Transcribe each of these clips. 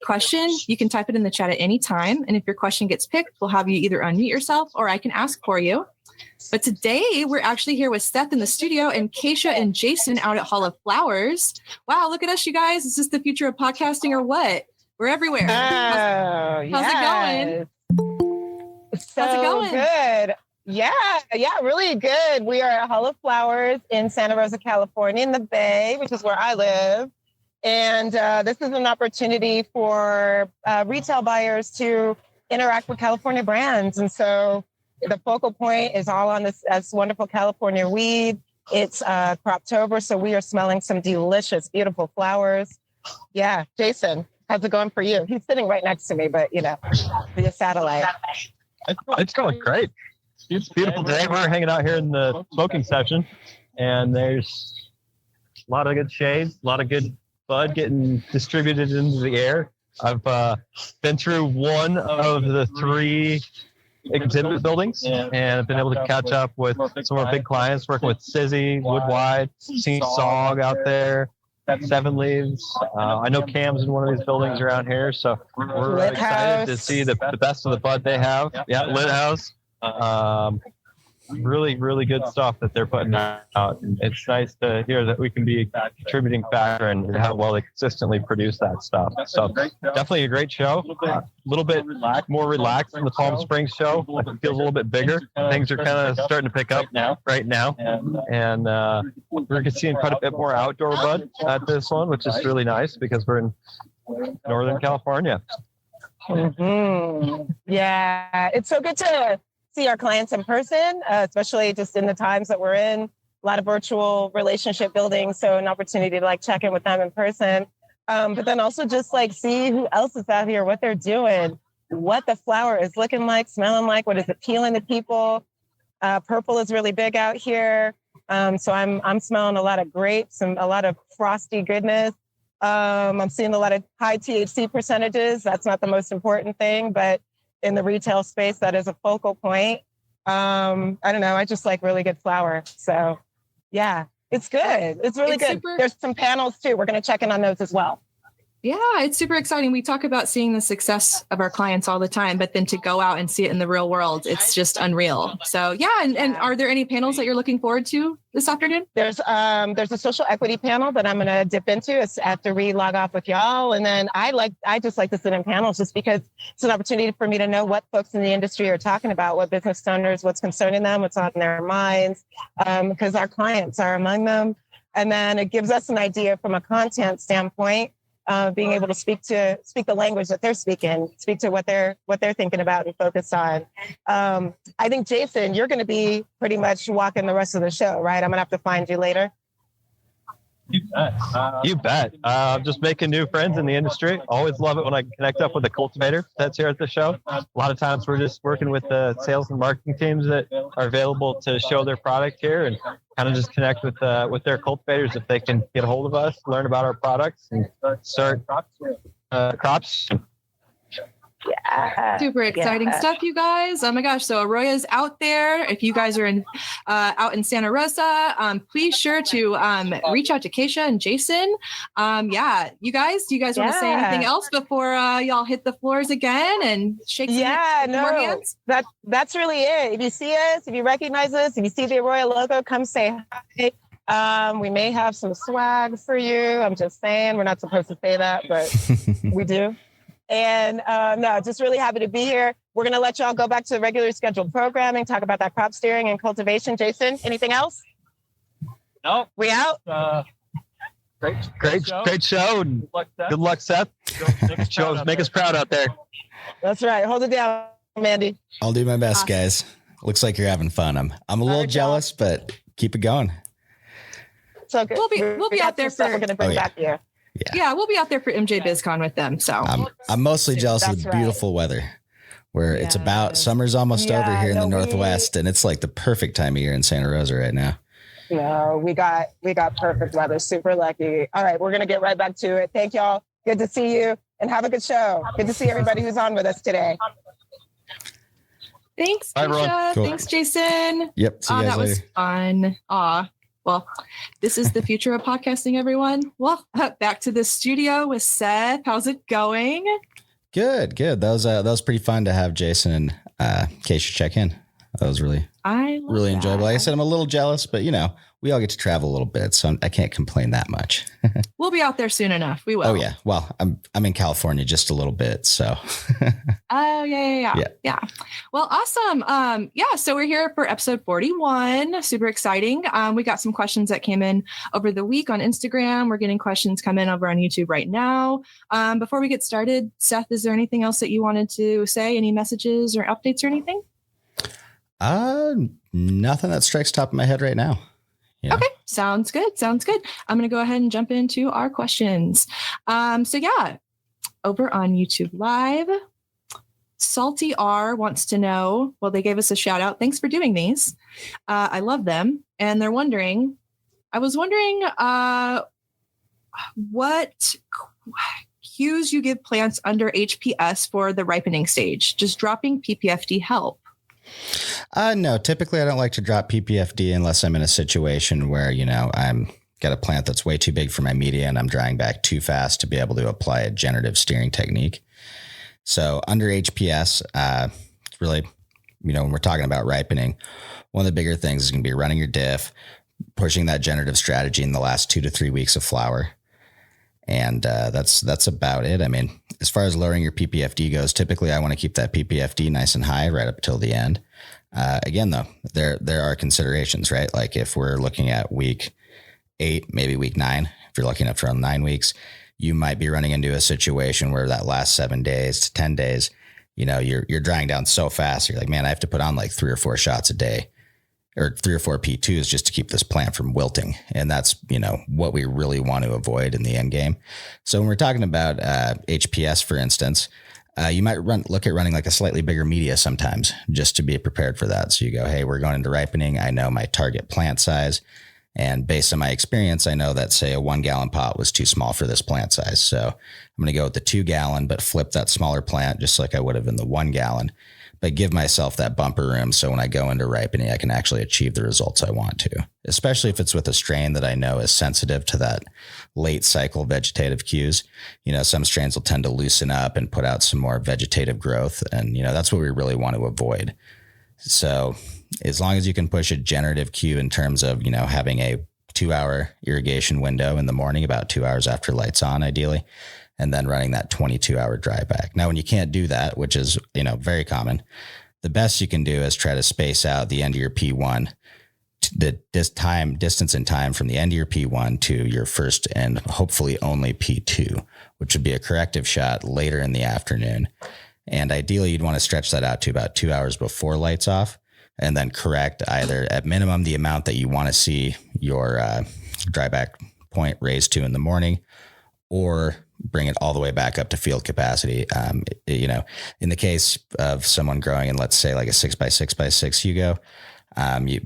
question, you can type it in the chat at any time. And if your question gets picked, we'll have you either unmute yourself or I can ask for you. But today we're actually here with Seth in the studio and Keisha and Jason out at Hall of Flowers. Wow, look at us, you guys. Is this the future of podcasting or what? We're everywhere. How's it going? How's it going? Good. Yeah, really good. We are at Hall of Flowers in Santa Rosa, California, in the Bay, which is where I live. And this is an opportunity for retail buyers to interact with California brands. And so the focal point is all on this wonderful California weed. It's Croptober, so we are smelling some delicious, beautiful flowers. Yeah, Jason, how's it going for you? He's sitting right next to me, but via satellite. It's going great. It's a beautiful day. We're hanging out here in the smoking section, and there's a lot of good shades, a lot of good bud getting distributed into the air. I've been through one of the three exhibit buildings, and I've been able to catch up with some of our big clients, working with Sizzy, Woodwide, seen Sog out there, Seven Leaves. I know Cam's in one of these buildings around here, so we're excited to see the best of the bud they have. Yeah, Lit House. Really, really good stuff that they're putting out. And it's nice to hear that we can be a contributing factor and how well they consistently produce that stuff. So definitely a great show. A little bit more relaxed than the Palm Springs show. Like it feels a little bit bigger. Things are kind of starting to pick up right now. And we're seeing quite a bit more outdoor bud at this one, which is really nice because we're in Northern California. Mm-hmm. Yeah, it's so good to see our clients in person, especially just in the times that we're in. A lot of virtual relationship building, so an opportunity to check in with them in person. But then also just see who else is out here, what they're doing, what the flower is looking like, smelling like, what is appealing to people. Purple is really big out here. So I'm smelling a lot of grapes and a lot of frosty goodness. I'm seeing a lot of high THC percentages. That's not the most important thing, but in the retail space, that is a focal point. I don't know. I just like really good flower. So yeah, it's good. It's really good. There's some panels too. We're going to check in on those as well. Yeah, it's super exciting. We talk about seeing the success of our clients all the time, but then to go out and see it in the real world, it's just unreal. So yeah, and are there any panels that you're looking forward to this afternoon? There's a social equity panel that I'm going to dip into after we log off with y'all. And then I just like to sit in panels just because it's an opportunity for me to know what folks in the industry are talking about, what business owners, what's concerning them, what's on their minds, because our clients are among them. And then it gives us an idea from a content standpoint. Being able to speak the language that they're speaking, speak to what they're thinking about and focused on. I think, Jason, you're going to be pretty much walking the rest of the show, right? I'm going to have to find you later. You bet. Just making new friends in the industry. Always love it when I connect up with a cultivator that's here at the show. A lot of times we're just working with the sales and marketing teams that are available to show their product here and kind of just connect with their cultivators if they can get a hold of us, learn about our products, and start crops. Yeah. Super exciting stuff, you guys. Oh my gosh. So AROYA is out there. If you guys are out in Santa Rosa, please sure to reach out to Keisha and Jason. You guys, do you guys want to say anything else before y'all hit the floors again and shake more hands? That's really it. If you see us, if you recognize us, if you see the AROYA logo, come say hi. We may have some swag for you. I'm just saying, we're not supposed to say that, but we do. And just really happy to be here. We're going to let y'all go back to the regularly scheduled programming, talk about that crop steering and cultivation. Jason, anything else? No. We out? Great show. Good luck, Seth. Make us proud out there. That's right. Hold it down, Mandy. I'll do my best, guys. Looks like you're having fun. I'm a little jealous, but keep it going. So good. We'll be out there for. We're going to bring back here. Yeah, we'll be out there for MJ BizCon with them. So I'm mostly jealous of the beautiful weather, where it's about summer's almost over here in the Northwest, and it's like the perfect time of year in Santa Rosa right now. No, we got perfect weather. Super lucky. All right, we're gonna get right back to it. Thank y'all. Good to see you, and have a good show. Good to see everybody who's on with us today. Thanks, Bye, Keisha. Cool. Thanks, Jason. Yep. See you guys that later. Was fun. Well, this is the future of podcasting, everyone. Well, back to the studio with Seth. How's it going? Good. That was pretty fun to have Jason and Keisha check in. That was really enjoyable. Like I said, I'm a little jealous, but we all get to travel a little bit, so I can't complain that much. We'll be out there soon enough. We will. Oh yeah. Well, I'm in California just a little bit, so. Oh yeah. Well, awesome. So we're here for episode 41. Super exciting. We got some questions that came in over the week on Instagram. We're getting questions come in over on YouTube right now. Before we get started, Seth, is there anything else that you wanted to say? Any messages or updates or anything? Nothing that strikes top of my head right now. Yeah. Okay. Sounds good. I'm going to go ahead and jump into our questions. Over on YouTube Live, Salty R wants to know, well, they gave us a shout out. Thanks for doing these. I love them. And they're wondering, what cues you give plants under HPS for the ripening stage. Does dropping PPFD help? No, typically I don't like to drop PPFD unless I'm in a situation where, I'm got a plant that's way too big for my media and I'm drying back too fast to be able to apply a generative steering technique. So under HPS, really, when we're talking about ripening, one of the bigger things is going to be running your diff, pushing that generative strategy in the last 2 to 3 weeks of flower. And that's about it. I mean, as far as lowering your PPFD goes, typically I want to keep that PPFD nice and high right up till the end. Again, though, there are considerations, right? Like if we're looking at week 8, maybe week 9, if you're lucky enough to run 9 weeks, you might be running into a situation where that last 7 days to 10 days, you're drying down so fast. You're like, man, I have to put on like 3 or 4 shots a day, or 3 or 4 P2s just to keep this plant from wilting. And that's, what we really want to avoid in the end game. So when we're talking about HPS, for instance, you might look at running like a slightly bigger media sometimes just to be prepared for that. So you go, hey, we're going into ripening. I know my target plant size. And based on my experience, I know that, say, a 1 gallon pot was too small for this plant size. So I'm going to go with the 2 gallon, but flip that smaller plant just like I would have in the 1 gallon. But give myself that bumper room so when I go into ripening, I can actually achieve the results I want to, especially if it's with a strain that I know is sensitive to that late cycle vegetative cues. Some strains will tend to loosen up and put out some more vegetative growth. And, that's what we really want to avoid. So as long as you can push a generative cue in terms of, having a 2-hour irrigation window in the morning, about 2 hours after lights on, ideally, and then running that 22-hour dry back. Now, when you can't do that, which is, very common, the best you can do is try to space out the end of your P1, distance in time from the end of your P1 to your first and hopefully only P2, which would be a corrective shot later in the afternoon. And ideally, you'd want to stretch that out to about 2 hours before lights off, and then correct either at minimum the amount that you want to see your dry back point raised to in the morning, or bring it all the way back up to field capacity. In the case of someone growing in, let's say, like a 6x6x6 Hugo,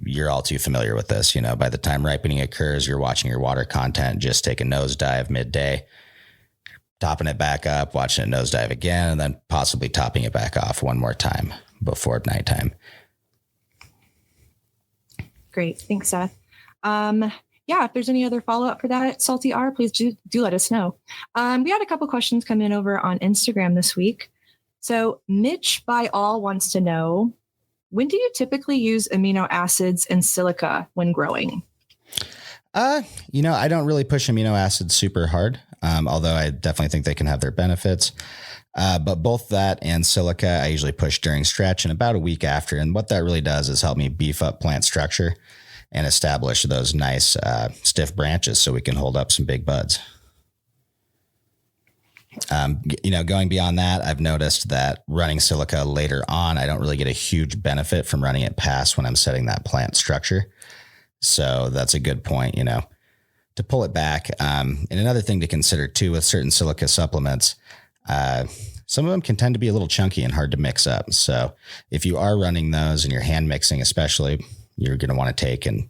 you're all too familiar with this. By the time ripening occurs, you're watching your water content just take a nosedive midday, topping it back up, watching it nosedive again, and then possibly topping it back off one more time before nighttime. Great. Thanks, Seth. If there's any other follow-up for that, Salty R, please do let us know. We had a couple questions come in over on Instagram this week. So Mitch by All wants to know, when do you typically use amino acids and silica when growing? I don't really push amino acids super hard, although I definitely think they can have their benefits. But both that and silica, I usually push during stretch and about a week after. And what that really does is help me beef up plant structure and establish those nice stiff branches so we can hold up some big buds. Going beyond that, I've noticed that running silica later on, I don't really get a huge benefit from running it past when I'm setting that plant structure. So that's a good point, to pull it back. And another thing to consider too with certain silica supplements, some of them can tend to be a little chunky and hard to mix up. So if you are running those and you're hand mixing, especially, you're going to want to take and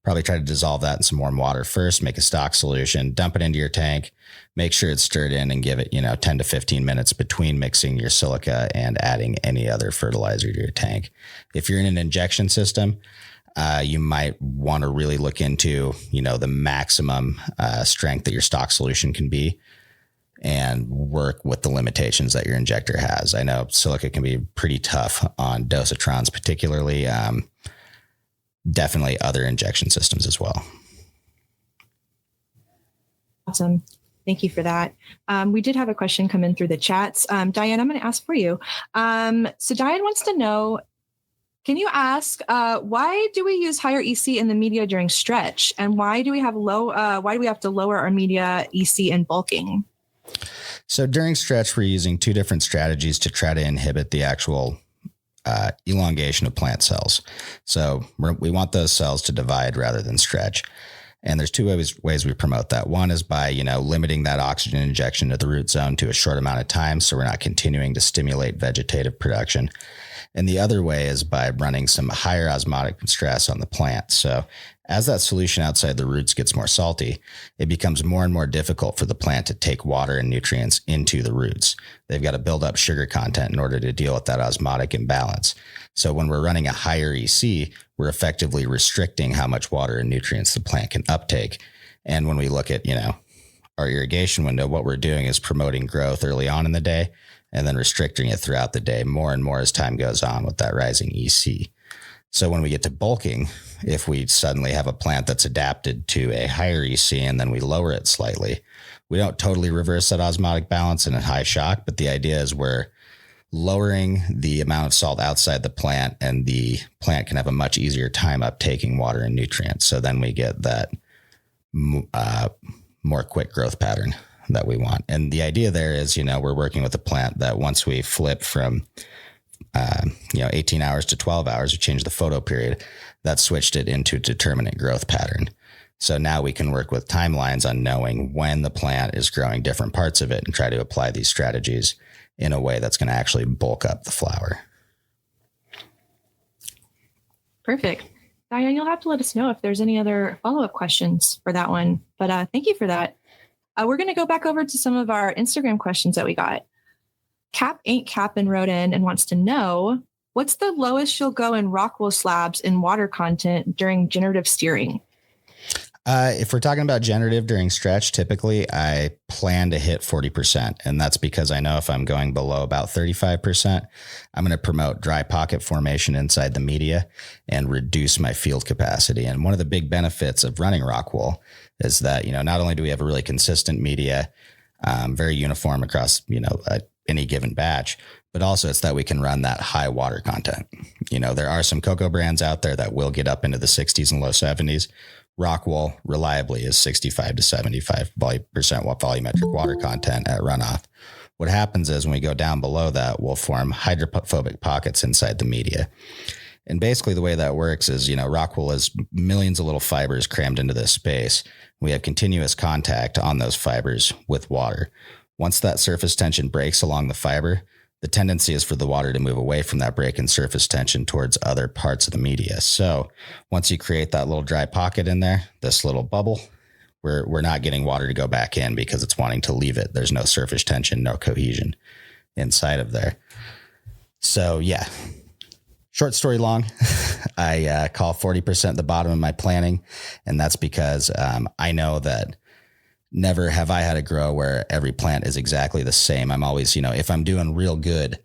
probably try to dissolve that in some warm water first, make a stock solution, dump it into your tank, make sure it's stirred in, and give it, 10 to 15 minutes between mixing your silica and adding any other fertilizer to your tank. If you're in an injection system, you might want to really look into, the maximum strength that your stock solution can be and work with the limitations that your injector has. I know silica can be pretty tough on dosatrons, particularly, definitely other injection systems as well. Awesome. Thank you for that. We did have a question come in through the chats. Diane, I'm going to ask for you. So Diane wants to know, can you ask, why do we use higher EC in the media during stretch? And why do we have to lower our media EC in bulking? So during stretch, we're using two different strategies to try to inhibit the actual elongation of plant cells. So we want those cells to divide rather than stretch. And there's two ways we promote that. One is by, limiting that oxygen injection to the root zone to a short amount of time, so we're not continuing to stimulate vegetative production. And the other way is by running some higher osmotic stress on the plant. So as that solution outside the roots gets more salty, it becomes more and more difficult for the plant to take water and nutrients into the roots. They've got to build up sugar content in order to deal with that osmotic imbalance. So when we're running a higher EC, we're effectively restricting how much water and nutrients the plant can uptake. And when we look at, our irrigation window, what we're doing is promoting growth early on in the day and then restricting it throughout the day more and more as time goes on with that rising EC. So when we get to bulking, if we suddenly have a plant that's adapted to a higher EC and then we lower it slightly, we don't totally reverse that osmotic balance in a high shock, but the idea is we're lowering the amount of salt outside the plant and the plant can have a much easier time uptaking water and nutrients. So then we get that more quick growth pattern that we want. And the idea there is, we're working with a plant that once we flip from 18 hours to 12 hours, or change the photo period, that switched it into a determinate growth pattern. So now we can work with timelines on knowing when the plant is growing different parts of it and try to apply these strategies in a way that's going to actually bulk up the flower. Perfect. Diane, you'll have to let us know if there's any other follow-up questions for that one. But thank you for that. We're going to go back over to some of our Instagram questions that we got. Cap Ain't Cappin' wrote in and wants to know, what's the lowest you'll go in Rockwool slabs in water content during generative steering? If we're talking about generative during stretch, typically I plan to hit 40%. And that's because I know if I'm going below about 35%, I'm going to promote dry pocket formation inside the media and reduce my field capacity. And one of the big benefits of running Rockwool is that, not only do we have a really consistent media, very uniform across, any given batch, but also it's that we can run that high water content. There are some Coco brands out there that will get up into the 60s and low 70s. Rockwool reliably is 65 to 75% volumetric water content at runoff. What happens is when we go down below that, we'll form hydrophobic pockets inside the media. And basically the way that works is, Rockwool is millions of little fibers crammed into this space. We have continuous contact on those fibers with water. Once that surface tension breaks along the fiber, the tendency is for the water to move away from that break in surface tension towards other parts of the media. So once you create that little dry pocket in there, this little bubble, we're not getting water to go back in because it's wanting to leave it. There's no surface tension, no cohesion inside of there. So yeah, short story long, I call 40% the bottom of my planning. And that's because I know that never have I had a grow where every plant is exactly the same. I'm always, if I'm doing real good,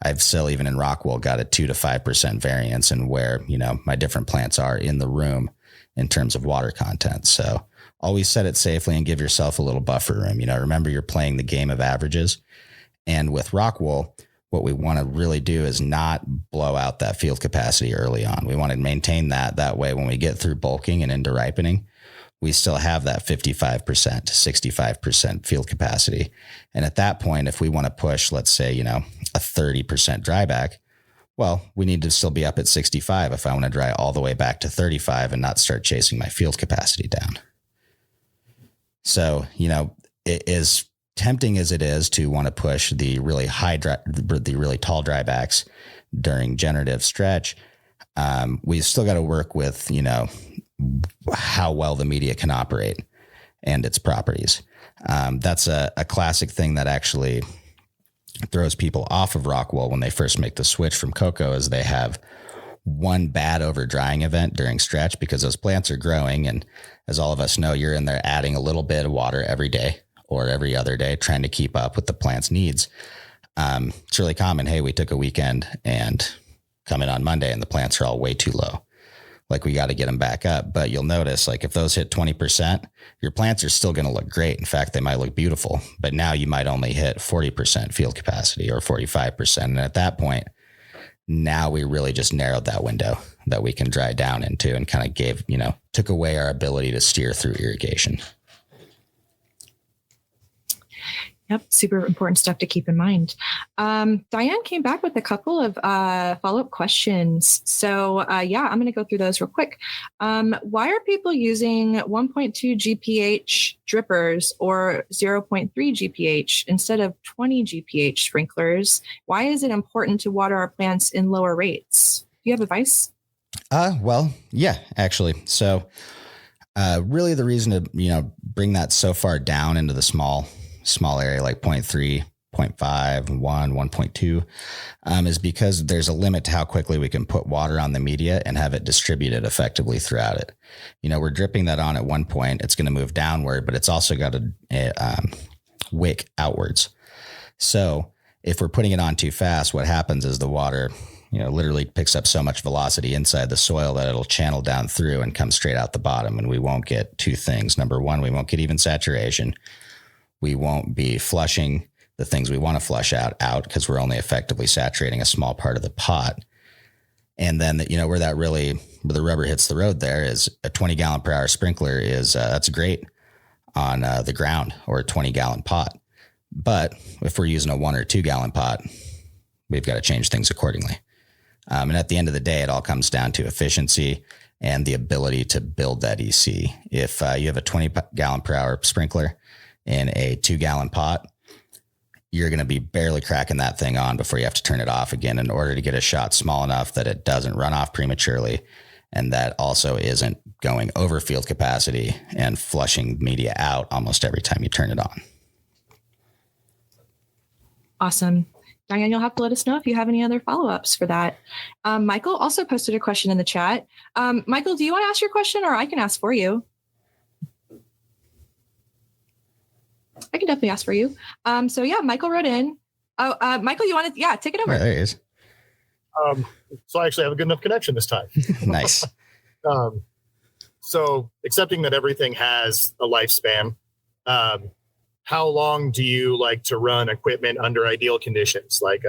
I've still, even in Rockwool, got a 2 to 5% variance in where, my different plants are in the room in terms of water content. So always set it safely and give yourself a little buffer room. Remember you're playing the game of averages. And with Rockwool, what we want to really do is not blow out that field capacity early on. We want to maintain that way when we get through bulking and into ripening, we still have that 55% to 65% field capacity. And at that point, if we want to push, let's say, a 30% dryback, well, we need to still be up at 65 if I want to dry all the way back to 35 and not start chasing my field capacity down. So, it is tempting as it is to want to push the really the really tall drybacks during generative stretch. We still got to work with, how well the media can operate and its properties. That's a classic thing that actually throws people off of Rockwool when they first make the switch from Coco, is they have one bad over drying event during stretch, because those plants are growing. And as all of us know, you're in there adding a little bit of water every day or every other day, trying to keep up with the plant's needs. It's really common. Hey, we took a weekend and come in on Monday and the plants are all way too low. Like, we got to get them back up. But you'll notice, like, if those hit 20%, your plants are still going to look great. In fact, they might look beautiful, but now you might only hit 40% field capacity or 45%. And at that point, now we really just narrowed that window that we can dry down into, and kind of took away our ability to steer through irrigation. Yep. Super important stuff to keep in mind. Diane came back with a couple of follow-up questions. So I'm going to go through those real quick. Why are people using 1.2 GPH drippers or 0.3 GPH instead of 20 GPH sprinklers? Why is it important to water our plants in lower rates? Do you have advice? Well, yeah, actually. So really the reason to, bring that so far down into the small area, like 0.3, 0.5, 1, 1.2, is because there's a limit to how quickly we can put water on the media and have it distributed effectively throughout it. We're dripping that on at one point, it's going to move downward, but it's also got a wick outwards. So if we're putting it on too fast, what happens is the water, literally picks up so much velocity inside the soil that it'll channel down through and come straight out the bottom. And we won't get two things. Number one, we won't get even saturation. We won't be flushing the things we want to flush out because we're only effectively saturating a small part of the pot. And then, where the rubber hits the road there is a 20 gallon per hour sprinkler that's great on the ground, or a 20 gallon pot. But if we're using a 1 or 2 gallon pot, we've got to change things accordingly. And at the end of the day, it all comes down to efficiency and the ability to build that EC. If you have a 20 gallon per hour sprinkler in a 2 gallon pot, you're going to be barely cracking that thing on before you have to turn it off again in order to get a shot small enough that it doesn't run off prematurely, and that also isn't going over field capacity and flushing media out almost every time you turn it on. Awesome. Diane, you'll have to let us know if you have any other follow-ups for that. Michael also posted a question in the chat. Michael, do you want to ask your question, or I can ask for you? I can definitely ask for you. Michael wrote in. Michael, you want to, take it over. Yeah, there he is. So I actually have a good enough connection this time. Nice. So accepting that everything has a lifespan, how long do you like to run equipment under ideal conditions? Like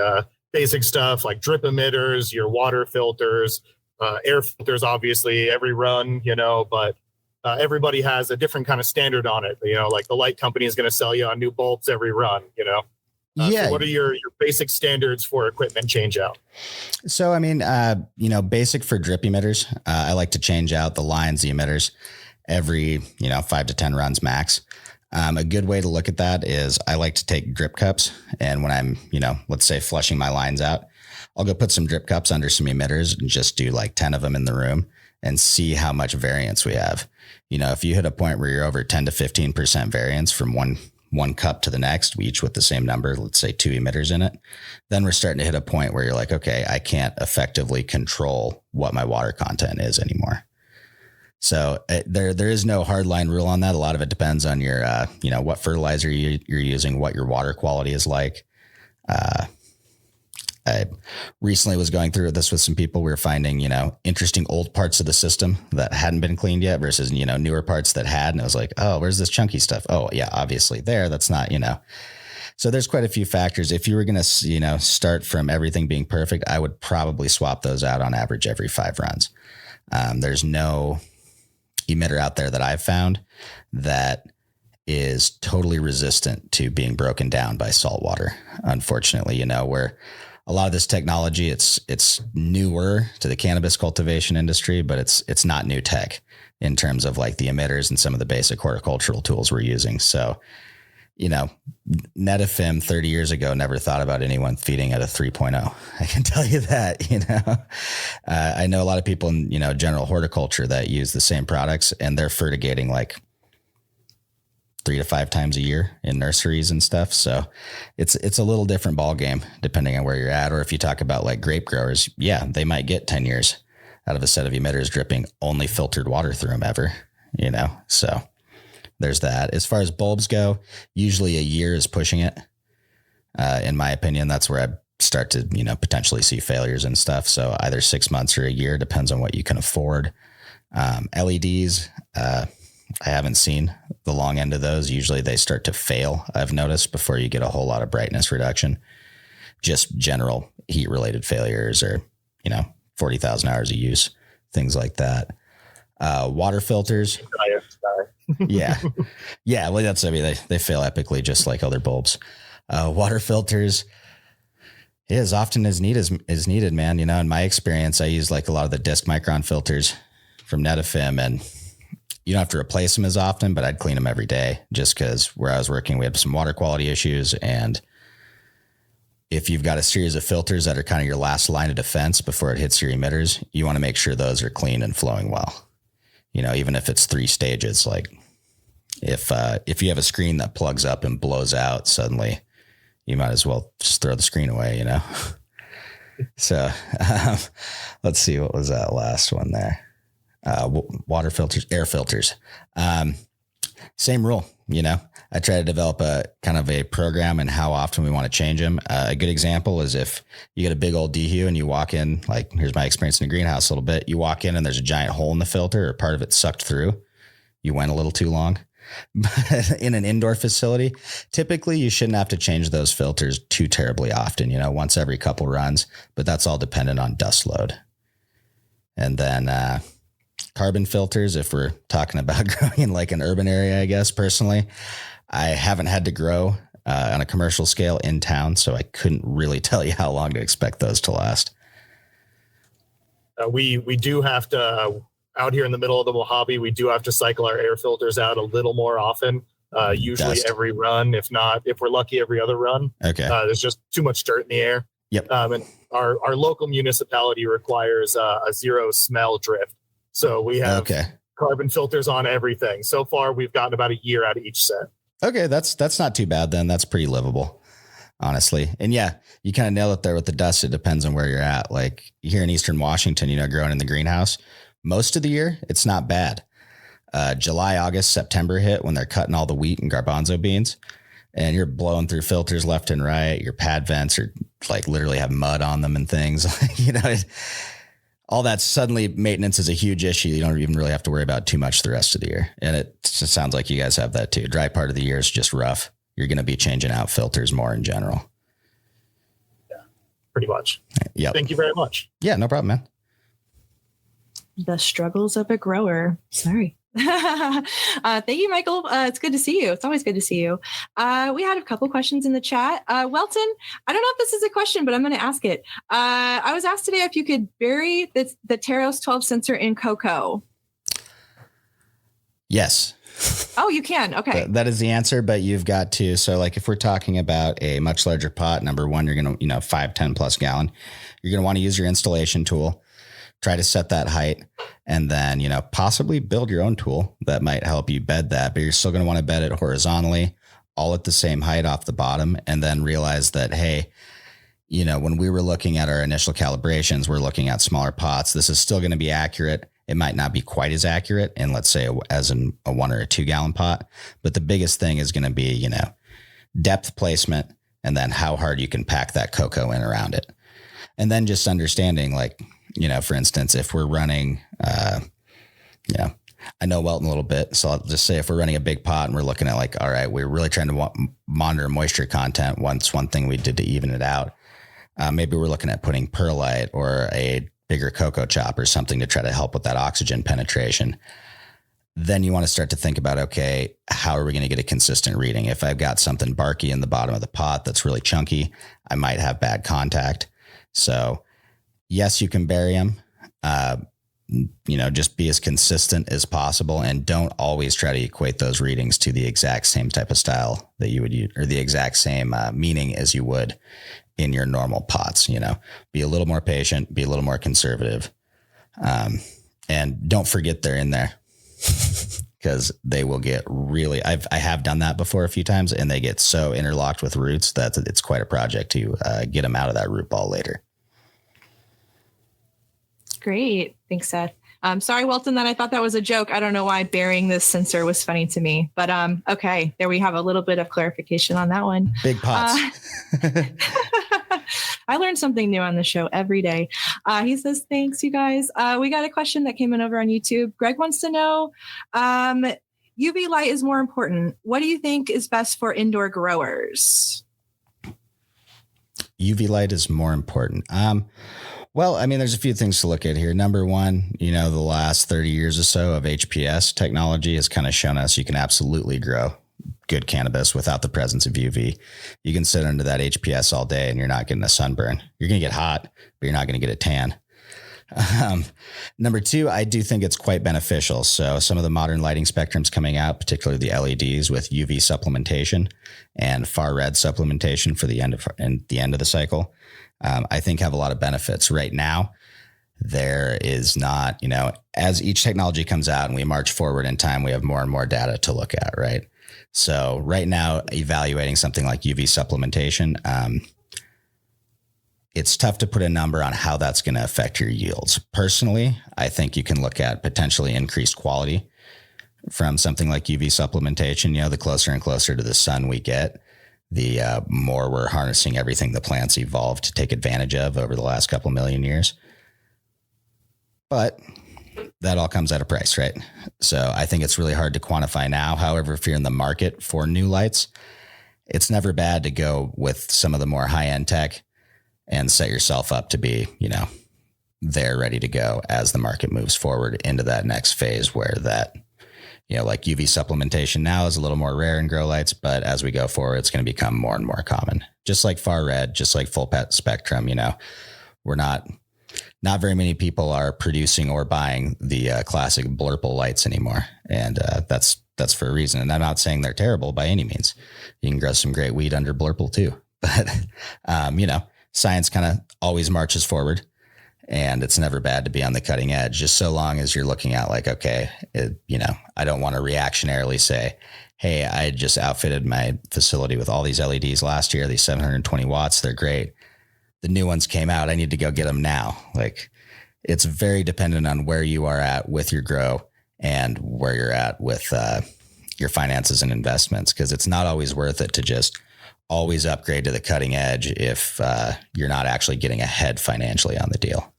basic stuff like drip emitters, your water filters, air filters, obviously every run, but everybody has a different kind of standard on it. Like the light company is going to sell you on new bulbs every run, So what are your basic standards for equipment change out? So, basic for drip emitters, I like to change out the lines, the emitters every, 5 to 10 runs max. A good way to look at that is I like to take drip cups, and when I'm, let's say flushing my lines out, I'll go put some drip cups under some emitters and just do like 10 of them in the room and see how much variance we have. If you hit a point where you're over 10 to 15% variance from one cup to the next, each with the same number, let's say 2 emitters in it, then we're starting to hit a point where you're like, okay, I can't effectively control what my water content is anymore. So there is no hard line rule on that. A lot of it depends on your, what fertilizer you're using, what your water quality is like. I recently was going through this with some people. We were finding, interesting old parts of the system that hadn't been cleaned yet versus, newer parts that had. And I was like, oh, where's this chunky stuff? Oh, yeah, obviously there. That's not, So there's quite a few factors. If you were going to, start from everything being perfect, I would probably swap those out on average every 5 runs. There's no emitter out there that I've found that is totally resistant to being broken down by salt water. Unfortunately, where a lot of this technology, it's newer to the cannabis cultivation industry, but it's not new tech in terms of like the emitters and some of the basic horticultural tools we're using. So, Netafim 30 years ago never thought about anyone feeding at a 3.0. I can tell you that, I know a lot of people in, general horticulture that use the same products, and they're fertigating like 3 to 5 times a year in nurseries and stuff. So it's a little different ball game depending on where you're at. Or if you talk about like grape growers, yeah, they might get 10 years out of a set of emitters dripping only filtered water through them ever, so there's that. As far as bulbs go, usually a year is pushing it. In my opinion, that's where I start to, potentially see failures and stuff. So either 6 months or a year, depends on what you can afford. LEDs, I haven't seen the long end of those. Usually they start to fail, I've noticed, before you get a whole lot of brightness reduction. Just general heat related failures or, 40,000 hours of use, things like that. Water filters. Yeah. Yeah. Well, they fail epically, just like other bulbs. Water filters is often as needed, man. In my experience, I use like a lot of the disc micron filters from Netafim, and you don't have to replace them as often, but I'd clean them every day just because where I was working, we had some water quality issues. And if you've got a series of filters that are kind of your last line of defense before it hits your emitters, you want to make sure those are clean and flowing well. Even if it's 3 stages, like if you have a screen that plugs up and blows out suddenly, you might as well just throw the screen away, So let's see, what was that last one there? Water filters, air filters. Same rule, I try to develop a kind of a program and how often we want to change them. A good example is if you get a big old dehu and you walk in, like here's my experience in the greenhouse a little bit. You walk in and there's a giant hole in the filter or part of it sucked through. You went a little too long. But in an indoor facility, typically you shouldn't have to change those filters too terribly often, once every couple runs, but that's all dependent on dust load. And then, carbon filters, if we're talking about growing in like an urban area, I guess personally, I haven't had to grow on a commercial scale in town, so I couldn't really tell you how long to expect those to last. We do have to, out here in the middle of the Mojave, we do have to cycle our air filters out a little more often, usually Dust. Every run, if we're lucky, every other run. Okay. There's just too much dirt in the air. Yep. And our local municipality requires a zero smell drift. So we have carbon filters on everything. So far, we've gotten about a year out of each set. Okay, that's not too bad then. That's pretty livable, honestly. And yeah, you kind of nail it there with the dust. It depends on where you're at. Like here in Eastern Washington, growing in the greenhouse, most of the year, it's not bad. July, August, September hit when they're cutting all the wheat and garbanzo beans, and you're blowing through filters left and right. Your pad vents are like literally have mud on them and things. All that suddenly maintenance is a huge issue. You don't even really have to worry about too much the rest of the year. And it just sounds like you guys have that too. Dry part of the year is just rough. You're going to be changing out filters more in general. Yeah, pretty much. Yep. Thank you very much. Yeah, no problem, man. The struggles of a grower. Sorry. Thank you, Michael. It's good to see you. It's always good to see you. We had a couple questions in the chat. Welton, I don't know if this is a question, but I'm going to ask it. I was asked today if you could bury the Teros 12 sensor in Coco. Yes. Oh, you can. Okay. That is the answer, but you've got to. So like if we're talking about a much larger pot, number one, you're going to, 5, 10 plus gallon. You're going to want to use your installation tool. Try to set that height and then, possibly build your own tool that might help you bed that, but you're still going to want to bed it horizontally, all at the same height off the bottom. And then realize that, hey, when we were looking at our initial calibrations, we're looking at smaller pots. This is still going to be accurate. It might not be quite as accurate in, let's say, as in a 1 or a 2 gallon pot. But the biggest thing is going to be, depth placement and then how hard you can pack that cocoa in around it. And then just understanding like, for instance, if we're running, I know Welton a little bit, so I'll just say if we're running a big pot and we're looking at like, all right, we're really trying to monitor moisture content. One thing we did to even it out, maybe we're looking at putting perlite or a bigger cocoa chop or something to try to help with that oxygen penetration. Then you want to start to think about, okay, how are we going to get a consistent reading? If I've got something barky in the bottom of the pot that's really chunky, I might have bad contact. So yes, you can bury them. Just be as consistent as possible and don't always try to equate those readings to the exact same type of style that you would use or the exact same meaning as you would in your normal pots. Be a little more patient, be a little more conservative. And don't forget they're in there because they will get really, I have done that before a few times and they get so interlocked with roots that it's quite a project to get them out of that root ball later. great. Thanks, Seth. Sorry, Welton, that I thought that was a joke. I don't know why burying this sensor was funny to me, but okay, there we have a little bit of clarification on that one. Big pots. I learned something new on the show every day. He says, thanks, you guys. We got a question that came in over on YouTube. Greg wants to know, UV light is more important. What do you think is best for indoor growers? UV light is more important. Well, I mean, there's a few things to look at here. Number one, the last 30 years or so of HPS technology has kind of shown us you can absolutely grow good cannabis without the presence of UV. You can sit under that HPS all day and you're not getting a sunburn. You're going to get hot, but you're not going to get a tan. Number two, I do think it's quite beneficial. So some of the modern lighting spectrums coming out, particularly the LEDs with UV supplementation and far red supplementation for the end of the cycle, I think have a lot of benefits. Right now, there is not, as each technology comes out and we march forward in time, we have more and more data to look at, right? So right now, evaluating something like UV supplementation, it's tough to put a number on how that's going to affect your yields. Personally, I think you can look at potentially increased quality from something like UV supplementation. The closer and closer to the sun we get, the more we're harnessing everything the plants evolved to take advantage of over the last couple million years. But that all comes at a price, right? So I think it's really hard to quantify now. However, if you're in the market for new lights, it's never bad to go with some of the more high-end tech and set yourself up to be, there ready to go as the market moves forward into that next phase where that, like UV supplementation now is a little more rare in grow lights, but as we go forward, it's going to become more and more common. Just like far red, just like full pet spectrum, we're not very many people are producing or buying the classic blurple lights anymore. And that's for a reason. And I'm not saying they're terrible by any means. You can grow some great weed under blurple too. But, science kind of always marches forward. And it's never bad to be on the cutting edge, just so long as you're looking at like, okay, I don't want to reactionarily say, hey, I just outfitted my facility with all these LEDs last year, these 720 watts, they're great. The new ones came out, I need to go get them now. Like, it's very dependent on where you are at with your grow and where you're at with your finances and investments, because it's not always worth it to just always upgrade to the cutting edge if you're not actually getting ahead financially on the deal.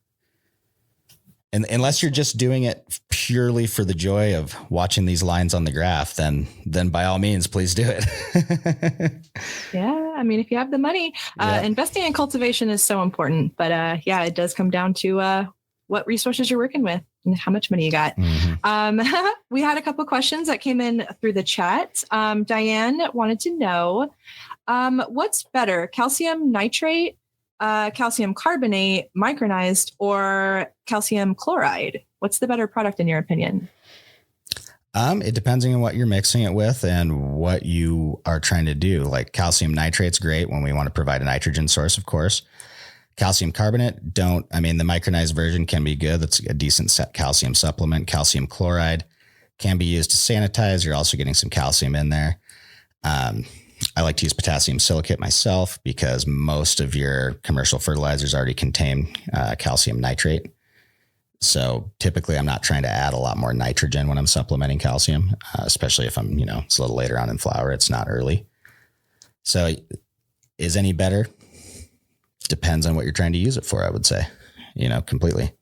And unless you're just doing it purely for the joy of watching these lines on the graph, then by all means, please do it. Yeah. I mean, if you have the money, investing in cultivation is so important, but it does come down to what resources you're working with and how much money you got. Mm-hmm. We had a couple of questions that came in through the chat. Diane wanted to know, what's better, calcium nitrate, calcium carbonate, micronized, or calcium chloride? What's the better product in your opinion? It depends on what you're mixing it with and what you are trying to do. Like calcium nitrate's great when we want to provide a nitrogen source, of course. Calcium carbonate, the micronized version can be good. That's a decent calcium supplement. Calcium chloride can be used to sanitize. You're also getting some calcium in there. I like to use potassium silicate myself because most of your commercial fertilizers already contain calcium nitrate. So typically I'm not trying to add a lot more nitrogen when I'm supplementing calcium, especially if I'm, it's a little later on in flower, it's not early. So is any better? Depends on what you're trying to use it for, I would say, completely.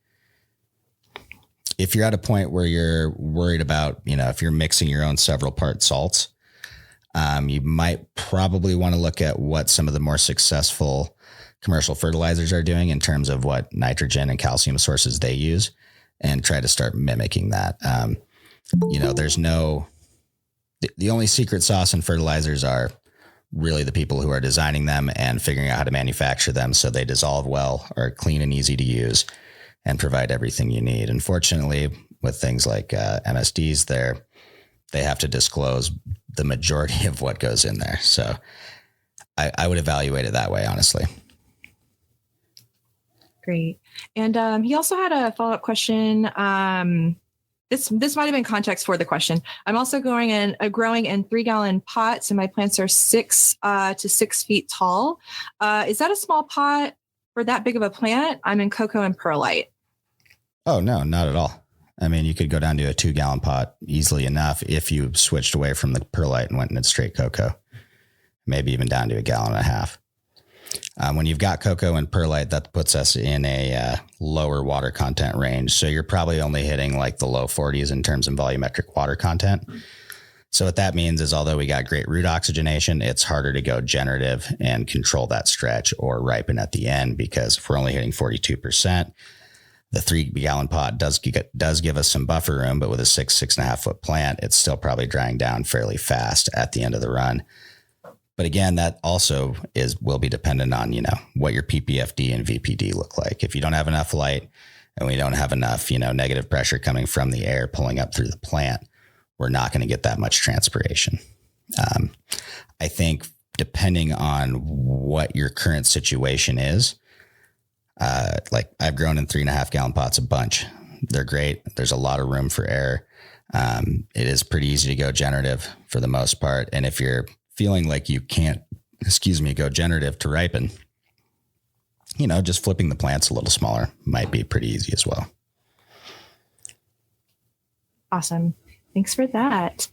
If you're at a point where you're worried about, if you're mixing your own several part salts, you might probably want to look at what some of the more successful commercial fertilizers are doing in terms of what nitrogen and calcium sources they use and try to start mimicking that. There's the only secret sauce in fertilizers are really the people who are designing them and figuring out how to manufacture them so they dissolve well, are clean and easy to use, and provide everything you need. Unfortunately, with things like MSDs, they have to disclose the majority of what goes in there. So I would evaluate it that way, honestly. Great. And he also had a follow-up question. This might have been context for the question. I'm also growing in 3-gallon pots, and my plants are 6 to 6 feet tall. Is that a small pot for that big of a plant? I'm in Coco and perlite. Oh, no, not at all. I mean, you could go down to a 2-gallon pot easily enough if you switched away from the perlite and went into straight cocoa, maybe even down to 1.5 gallons. When you've got cocoa and perlite, that puts us in a lower water content range. So you're probably only hitting like the low 40s in terms of volumetric water content. So what that means is, although we got great root oxygenation, it's harder to go generative and control that stretch or ripen at the end, because if we're only hitting 42%, the 3-gallon pot does give us some buffer room, but with a 6.5 foot plant, it's still probably drying down fairly fast at the end of the run. But again, that also will be dependent on, what your PPFD and VPD look like. If you don't have enough light and we don't have enough, negative pressure coming from the air pulling up through the plant, we're not going to get that much transpiration. I think depending on what your current situation is, like I've grown in 3.5 gallon pots a bunch. They're great. There's a lot of room for error. It is pretty easy to go generative for the most part. And if you're feeling like you can't, go generative to ripen, just flipping the plants a little smaller might be pretty easy as well. Awesome. Thanks for that.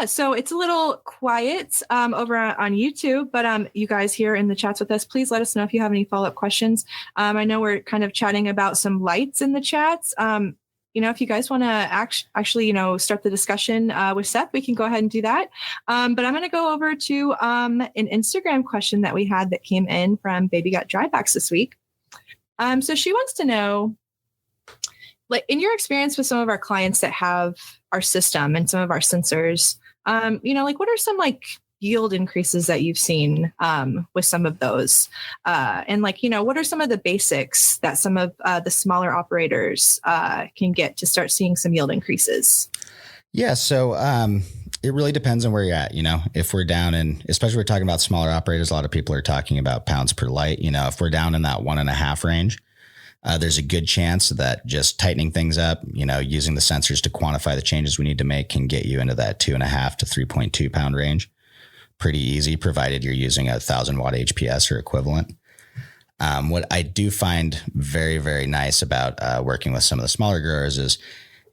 So it's a little quiet over on YouTube, but you guys here in the chats with us, please let us know if you have any follow-up questions. I know we're kind of chatting about some lights in the chats. If you guys want to actually, start the discussion with Seth, we can go ahead and do that. But I'm going to go over to an Instagram question that we had that came in from Baby Got Drybacks this week. So she wants to know, like, in your experience with some of our clients that have our system and some of our sensors, what are some yield increases that you've seen with some of those? What are some of the basics that some of the smaller operators can get to start seeing some yield increases? Yeah. So it really depends on where you're at. If we're down in, especially we're talking about smaller operators, a lot of people are talking about pounds per light. If we're down in that 1.5 range, there's a good chance that just tightening things up, using the sensors to quantify the changes we need to make can get you into that 2.5 to 3.2 pound range. Pretty easy, provided you're using a 1,000 watt HPS or equivalent. What I do find very, very nice about working with some of the smaller growers is,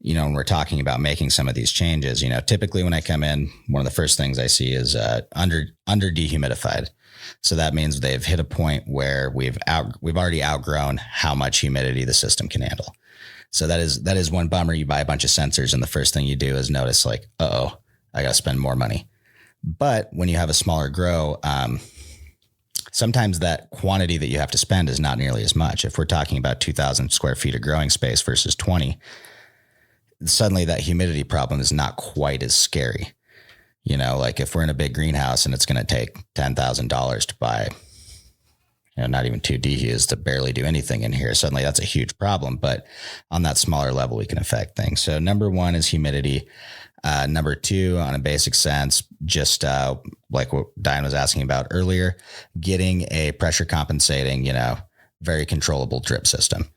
when we're talking about making some of these changes, typically when I come in, one of the first things I see is under dehumidified. So that means they've hit a point where we've already outgrown how much humidity the system can handle. So that is one bummer. You buy a bunch of sensors and the first thing you do is notice I got to spend more money. But when you have a smaller grow, sometimes that quantity that you have to spend is not nearly as much. If we're talking about 2,000 square feet of growing space versus 20, suddenly that humidity problem is not quite as scary. If we're in a big greenhouse and it's going to take $10,000 to buy, not even 2 dehus to barely do anything in here, suddenly that's a huge problem. But on that smaller level, we can affect things. So number one is humidity. Number two, on a basic sense, just like what Diane was asking about earlier, getting a pressure compensating, very controllable drip system,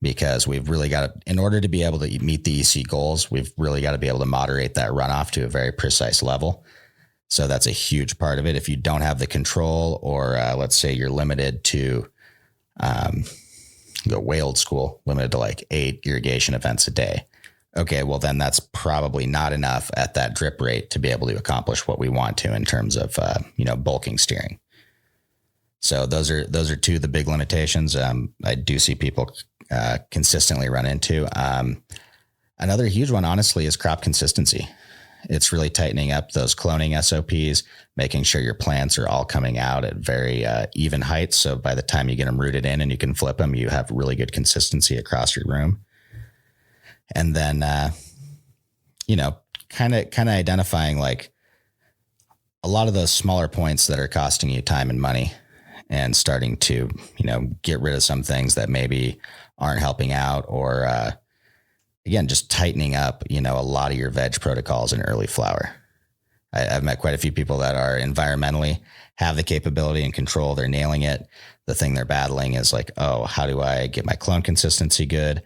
because we've really got to, in order to be able to meet the EC goals, we've really got to be able to moderate that runoff to a very precise level. So that's a huge part of it. If you don't have the control, or let's say you're limited to go way old school, limited to 8 irrigation events a day. Okay, well then that's probably not enough at that drip rate to be able to accomplish what we want to in terms of bulking steering. So those are two of the big limitations I do see people consistently run into. Another huge one, honestly, is crop consistency. It's really tightening up those cloning SOPs, making sure your plants are all coming out at very even heights. So by the time you get them rooted in and you can flip them, you have really good consistency across your room. And then, kind of identifying a lot of those smaller points that are costing you time and money, and starting to, get rid of some things that maybe aren't helping out, or, again, just tightening up, a lot of your veg protocols in early flower. I've met quite a few people that are environmentally have the capability and control. They're nailing it. The thing they're battling is how do I get my clone consistency good?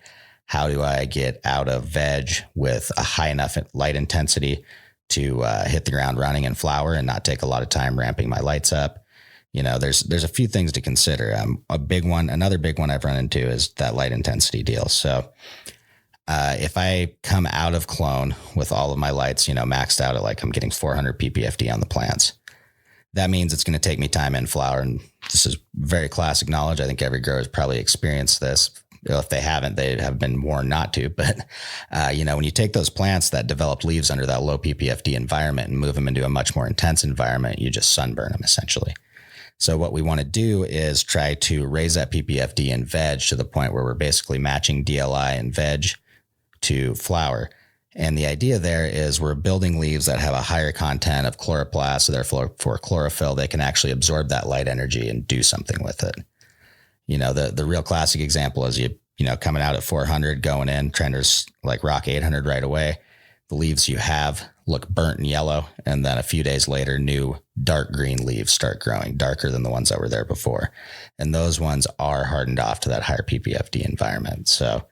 How do I get out of veg with a high enough light intensity to hit the ground running in flower and not take a lot of time ramping my lights up? there's a few things to consider. Another big one I've run into is that light intensity deal. So if I come out of clone with all of my lights, maxed out at like I'm getting 400 ppfd on the plants, that means it's going to take me time in flower. And this is very classic knowledge. I think every grower has probably experienced this. If they haven't, they have been warned not to. But, when you take those plants that developed leaves under that low ppfd environment and move them into a much more intense environment, you just sunburn them essentially. So what we want to do is try to raise that ppfd in veg to the point where we're basically matching DLI and veg to flower. And the idea there is we're building leaves that have a higher content of chloroplast, so therefore for chlorophyll, they can actually absorb that light energy and do something with it. The real classic example is you coming out at 400, going in, trying to like rock 800 right away. The leaves you have look burnt and yellow. And then a few days later, new dark green leaves start growing, darker than the ones that were there before. And those ones are hardened off to that higher ppfd environment. So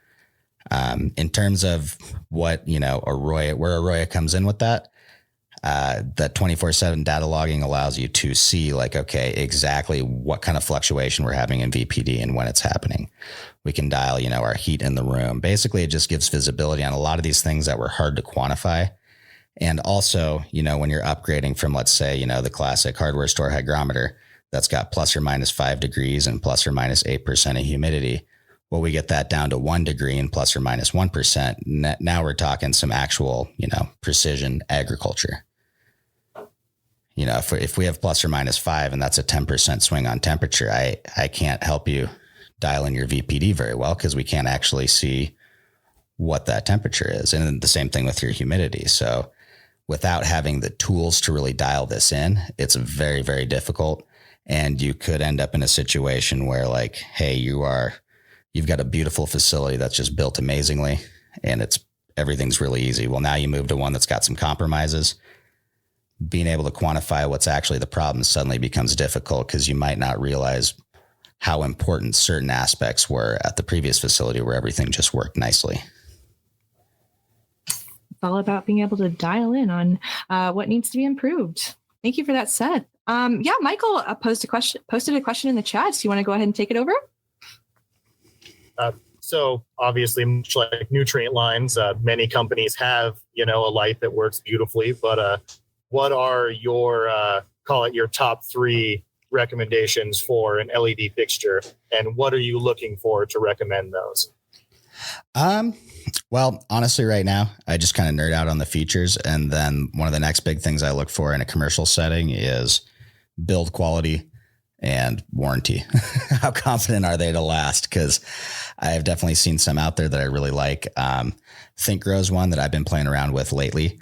in terms of what, AROYA, where AROYA comes in with that 24/7 data logging allows you to see like, okay, exactly what kind of fluctuation we're having in VPD and when it's happening. We can dial, our heat in the room. Basically, it just gives visibility on a lot of these things that were hard to quantify. And also, when you're upgrading from, let's say, the classic hardware store hygrometer that's got plus or minus 5 degrees and plus or minus 8% of humidity. Well, we get that down to 1 degree and plus or minus 1%. Now we're talking some actual, precision agriculture. If we have plus or minus 5 and that's a 10% swing on temperature, I can't help you dial in your VPD very well because we can't actually see what that temperature is. And the same thing with your humidity. So without having the tools to really dial this in, it's very, very difficult. And you could end up in a situation where like, hey, you've got a beautiful facility that's just built amazingly and everything's really easy. Well, now you move to one that's got some compromises. Being able to quantify what's actually the problem suddenly becomes difficult because you might not realize how important certain aspects were at the previous facility where everything just worked nicely. It's all about being able to dial in on what needs to be improved. Thank you for that, Seth. Michael posted a question in the chat. So you want to go ahead and take it over? So obviously, much like nutrient lines, many companies have, a light that works beautifully, but what are your, call it your top 3 recommendations for an LED fixture, and what are you looking for to recommend those? Well, honestly, right now, I just kind of nerd out on the features. And then one of the next big things I look for in a commercial setting is build quality and warranty. How confident are they to last? Because I've definitely seen some out there that I really like. ThinkGrow's one that I've been playing around with lately.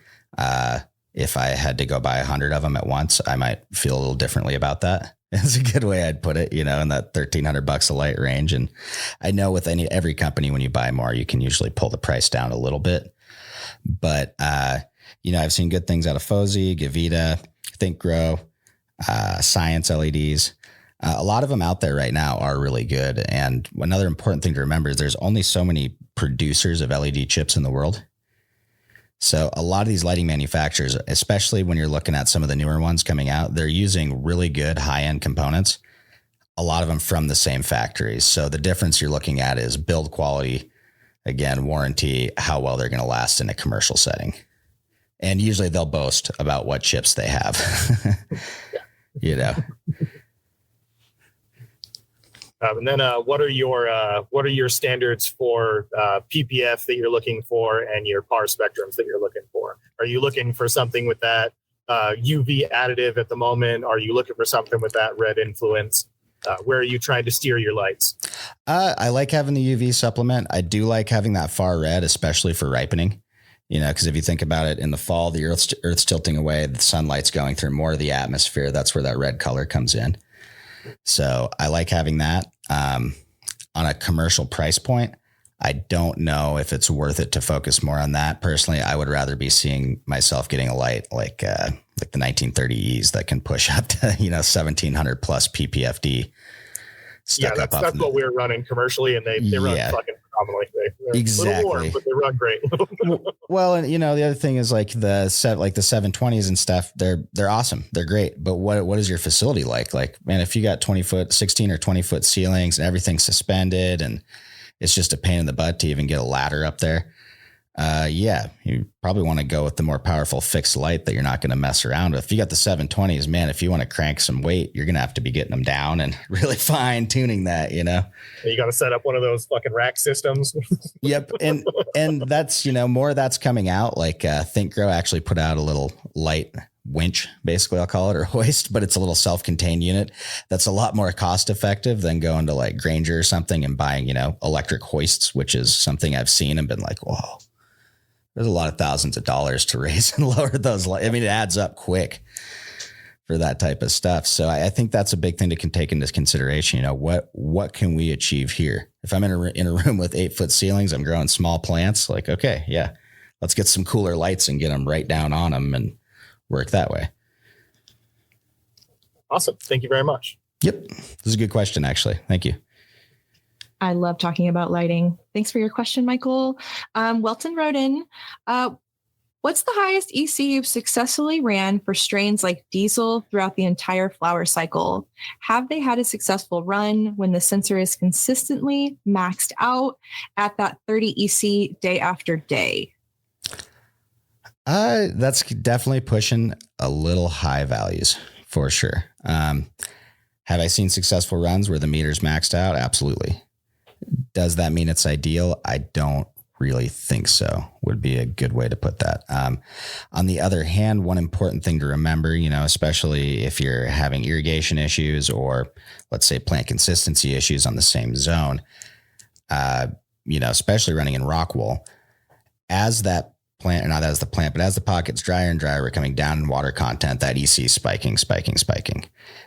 If I had to go buy 100 of them at once, I might feel a little differently about that. It's a good way I'd put it, in that $1,300 a light range. And I know with every company, when you buy more, you can usually pull the price down a little bit. But, I've seen good things out of Fozy, Gavita, ThinkGrow, Science LEDs. A lot of them out there right now are really good. And another important thing to remember is there's only so many producers of LED chips in the world. So a lot of these lighting manufacturers, especially when you're looking at some of the newer ones coming out, they're using really good high-end components, a lot of them from the same factories. So the difference you're looking at is build quality, again, warranty, how well they're going to last in a commercial setting. And usually they'll boast about what chips they have, And then what are your standards for PPF that you're looking for and your PAR spectrums that you're looking for? Are you looking for something with that UV additive at the moment? Are you looking for something with that red influence? Where are you trying to steer your lights? I like having the UV supplement. I do like having that far red, especially for ripening. Because if you think about it, in the fall, the Earth's tilting away, the sunlight's going through more of the atmosphere. That's where that red color comes in. So I like having that. On a commercial price point, I don't know if it's worth it to focus more on that. Personally, I would rather be seeing myself getting a light like the 1930Es that can push up to 1,700 plus PPFD. That's what we're running commercially, and they run fucking commonly. They're Exactly. a little warm, but they run great. Well, and the other thing is like the 720s and stuff, they're awesome. They're great. But what is your facility like? Like, man, if you got 16 or 20 foot ceilings and everything's suspended and it's just a pain in the butt to even get a ladder up there. Yeah, you probably want to go with the more powerful fixed light that you're not going to mess around with. If you got the 720s, man, if you want to crank some weight, you're going to have to be getting them down and really fine tuning that, You got to set up one of those fucking rack systems. Yep. And that's, more of that's coming out. Like ThinkGrow actually put out a little light winch, basically I'll call it, or hoist, but it's a little self-contained unit that's a lot more cost effective than going to like Granger or something and buying, electric hoists, which is something I've seen and been like, whoa. There's a lot of thousands of dollars to raise and lower those. I mean, it adds up quick for that type of stuff. So I think that's a big thing to take into consideration. What can we achieve here? If I'm in a room with 8 foot ceilings, I'm growing small plants. Like, okay, yeah, let's get some cooler lights and get them right down on them and work that way. Awesome. Thank you very much. Yep. This is a good question, actually. Thank you. I love talking about lighting. Thanks for your question, Michael. Welton wrote in, what's the highest EC you've successfully ran for strains like diesel throughout the entire flower cycle? Have they had a successful run when the sensor is consistently maxed out at that 30 EC day after day? That's definitely pushing a little high values for sure. Have I seen successful runs where the meter's maxed out? Absolutely. Does that mean it's ideal? I don't really think so, would be a good way to put that. On the other hand, one important thing to remember, especially if you're having irrigation issues or let's say plant consistency issues on the same zone, especially running in Rockwool, as that plant, or not as the plant, but as the pot gets drier and drier, we're coming down in water content, that EC is spiking.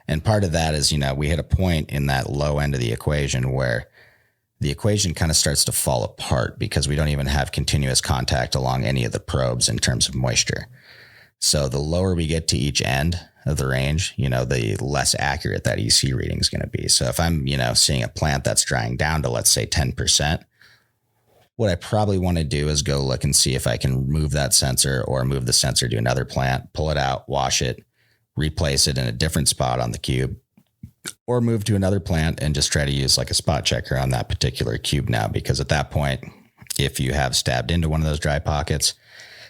And part of that is, we hit a point in that low end of the equation where the equation kind of starts to fall apart because we don't even have continuous contact along any of the probes in terms of moisture. So the lower we get to each end of the range, the less accurate that EC reading is going to be. So if I'm, seeing a plant that's drying down to, let's say 10%, what I probably want to do is go look and see if I can move that sensor or move the sensor to another plant, pull it out, wash it, replace it in a different spot on the cube, or move to another plant and just try to use like a spot checker on that particular cube now. Because at that point, if you have stabbed into one of those dry pockets,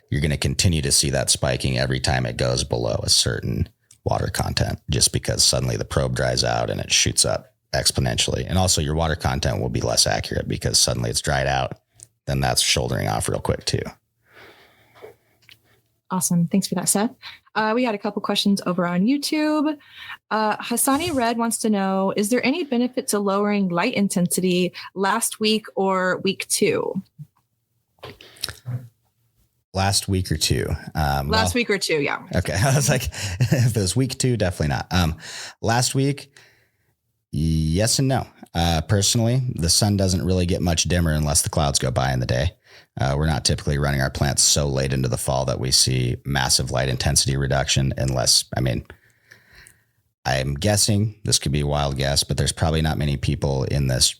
you're going to continue to see that spiking every time it goes below a certain water content, just because suddenly the probe dries out and it shoots up exponentially. And also your water content will be less accurate because suddenly it's dried out. Then that's shouldering off real quick too. Awesome. Thanks for that, Seth. We had a couple questions over on YouTube. Hassani Red wants to know, is there any benefit to lowering light intensity last week or week 2? Last week or 2? Last week or 2, yeah. Okay. I was like, if it was week 2, definitely not. Last week, yes and no. Personally, the sun doesn't really get much dimmer unless the clouds go by in the day. We're not typically running our plants so late into the fall that we see massive light intensity reduction unless, I'm guessing, this could be a wild guess, but there's probably not many people in this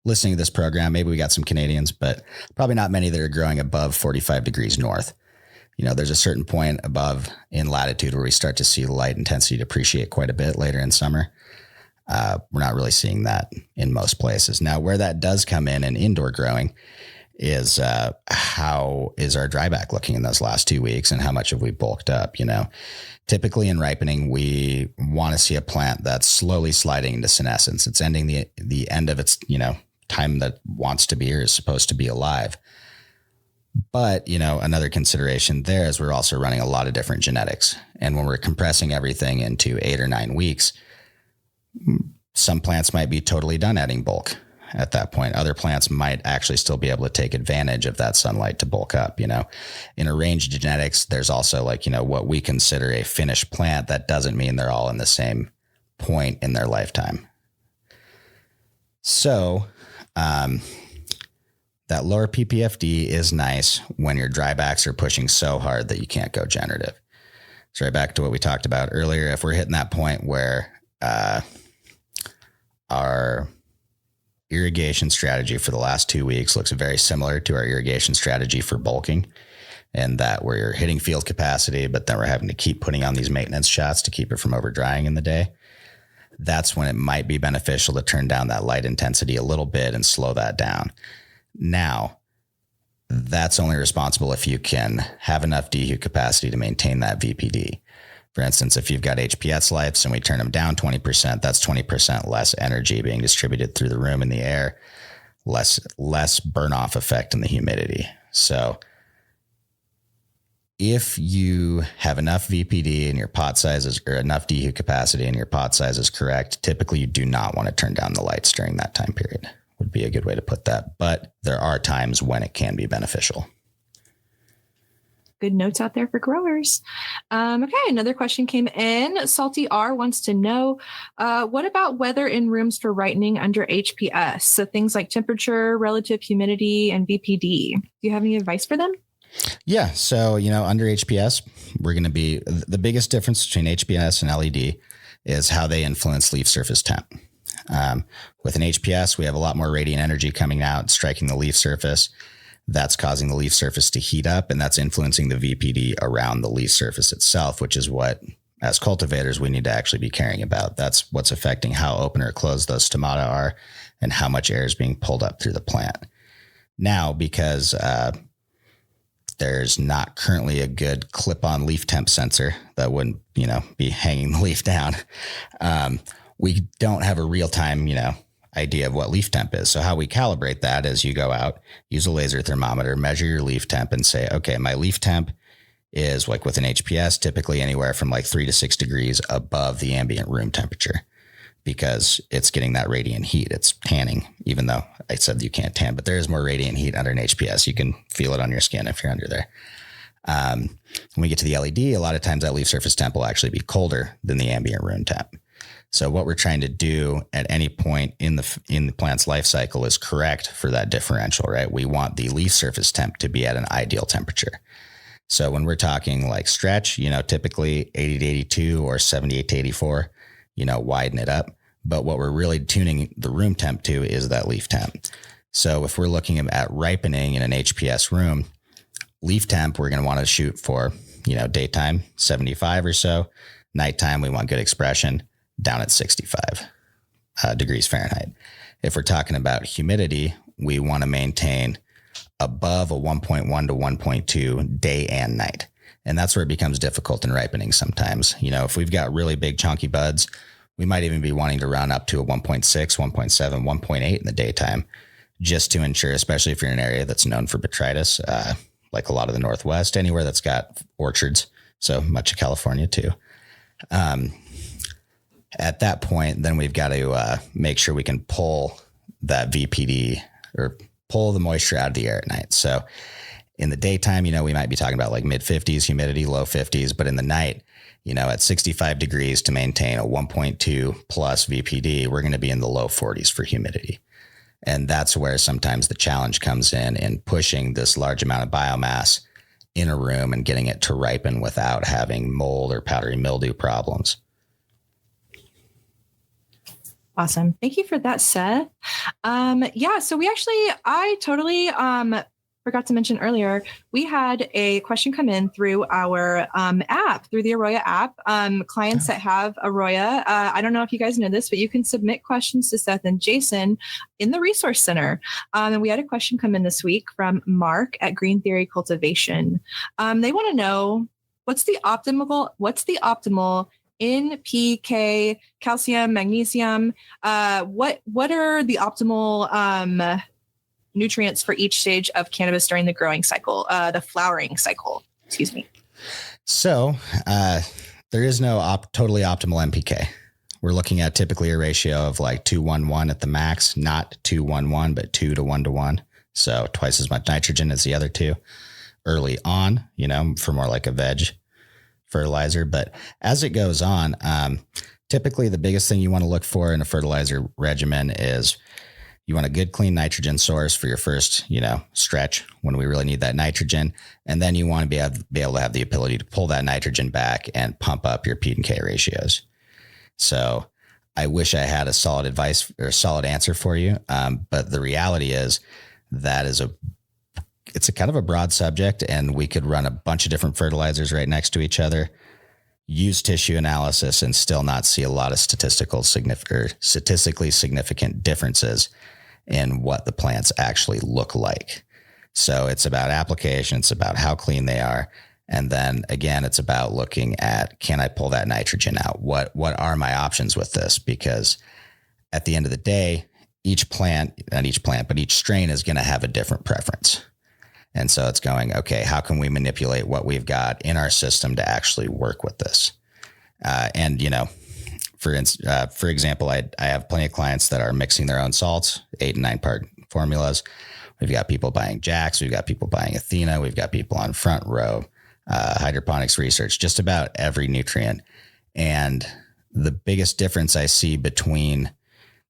listening to this program. Maybe we got some Canadians, but probably not many that are growing above 45 degrees north. There's a certain point above in latitude where we start to see light intensity depreciate quite a bit later in summer. We're not really seeing that in most places. Now, where that does come in indoor growing is how is our dryback looking in those last 2 weeks and how much have we bulked up? Typically in ripening, we want to see a plant that's slowly sliding into senescence. It's ending the end of its, time that wants to be or is supposed to be alive. But, another consideration there is we're also running a lot of different genetics. And when we're compressing everything into 8 or 9 weeks, some plants might be totally done adding bulk at that point. Other plants might actually still be able to take advantage of that sunlight to bulk up. In a range of genetics, there's also what we consider a finished plant. That doesn't mean they're all in the same point in their lifetime. So, that lower PPFD is nice when your drybacks are pushing so hard that you can't go generative. So right back to what we talked about earlier, if we're hitting that point where our irrigation strategy for the last 2 weeks looks very similar to our irrigation strategy for bulking, and that we're hitting field capacity, but then we're having to keep putting on these maintenance shots to keep it from over drying in the day. That's when it might be beneficial to turn down that light intensity a little bit and slow that down. Now, that's only responsible if you can have enough dehu capacity to maintain that VPD. For instance, if you've got HPS lights and we turn them down 20%, that's 20% less energy being distributed through the room and the air, less burn off effect in the humidity. So if you have enough VPD and your pot sizes, or enough dehu capacity and your pot size is correct, typically you do not want to turn down the lights during that time period, would be a good way to put that. But there are times when it can be beneficial. Good notes out there for growers. Okay, another question came in. Salty R wants to know, what about weather in rooms for ripening under HPS? So things like temperature, relative humidity, and VPD. Do you have any advice for them? Yeah. So, under HPS, we're going to be, the biggest difference between HPS and LED is how they influence leaf surface temp. With an HPS, we have a lot more radiant energy coming out, striking the leaf surface. That's causing the leaf surface to heat up, and that's influencing the VPD around the leaf surface itself, which is what, as cultivators, we need to actually be caring about. That's what's affecting how open or closed those stomata are and how much air is being pulled up through the plant. Now, because there's not currently a good clip-on leaf temp sensor that wouldn't, be hanging the leaf down, we don't have a real-time, idea of what leaf temp is. So how we calibrate that is you go out, use a laser thermometer, measure your leaf temp and say, okay, my leaf temp is, like with an HPS, typically anywhere from like 3 to 6 degrees above the ambient room temperature, because it's getting that radiant heat. It's tanning, even though I said you can't tan, but there is more radiant heat under an HPS. You can feel it on your skin if you're under there. When we get to the LED, a lot of times that leaf surface temp will actually be colder than the ambient room temp. So what we're trying to do at any point in the plant's life cycle is correct for that differential, right? We want the leaf surface temp to be at an ideal temperature. So when we're talking like stretch, typically 80 to 82 or 78 to 84, widen it up. But what we're really tuning the room temp to is that leaf temp. So if we're looking at ripening in an HPS room, leaf temp, we're going to want to shoot for, daytime 75 or so. Nighttime, we want good expression down at 65 degrees Fahrenheit. If we're talking about humidity, we want to maintain above a 1.1 to 1.2 day and night. And that's where it becomes difficult in ripening sometimes. If we've got really big chunky buds, we might even be wanting to run up to a 1.6, 1.7, 1.8 in the daytime, just to ensure, especially if you're in an area that's known for botrytis, like a lot of the Northwest, anywhere that's got orchards, so much of California too. At that point, then we've got to make sure we can pull that VPD or pull the moisture out of the air at night. So in the daytime, we might be talking about like mid 50s humidity, low 50s, but in the night, at 65 degrees to maintain a 1.2 plus VPD, we're going to be in the low 40s for humidity. And that's where sometimes the challenge comes in pushing this large amount of biomass in a room and getting it to ripen without having mold or powdery mildew problems. Awesome. Thank you for that, Seth. So I totally forgot to mention earlier, we had a question come in through our app, through the AROYA app. Clients that have AROYA, I don't know if you guys know this, but you can submit questions to Seth and Jason in the Resource Center. And we had a question come in this week from Mark at Green Theory Cultivation. They want to know what's the optimal NPK, calcium, magnesium. What are the optimal nutrients for each stage of cannabis during the growing cycle, the flowering cycle? Excuse me. So there is no totally optimal NPK. We're looking at typically a ratio of like 2-1-1 at the max, not 2-1-1, but 2 to 1-1. So twice as much nitrogen as the other two early on, for more like a veg fertilizer. But as it goes on, typically the biggest thing you want to look for in a fertilizer regimen is you want a good clean nitrogen source for your first, stretch when we really need that nitrogen. And then you want to be able to have the ability to pull that nitrogen back and pump up your P and K ratios. So I wish I had a solid advice or a solid answer for you. But the reality is that it's a kind of a broad subject, and we could run a bunch of different fertilizers right next to each other, use tissue analysis, and still not see a lot of statistically significant differences in what the plants actually look like. So it's about application. It's about how clean they are. And then again, it's about looking at, can I pull that nitrogen out? What are my options with this? Because at the end of the day, each strain is going to have a different preference. And so it's going, okay, how can we manipulate what we've got in our system to actually work with this? And, for example, I have plenty of clients that are mixing their own salts, 8 and 9 part formulas. We've got people buying Jax. We've got people buying Athena. We've got people on Front Row, hydroponics research, just about every nutrient. And the biggest difference I see between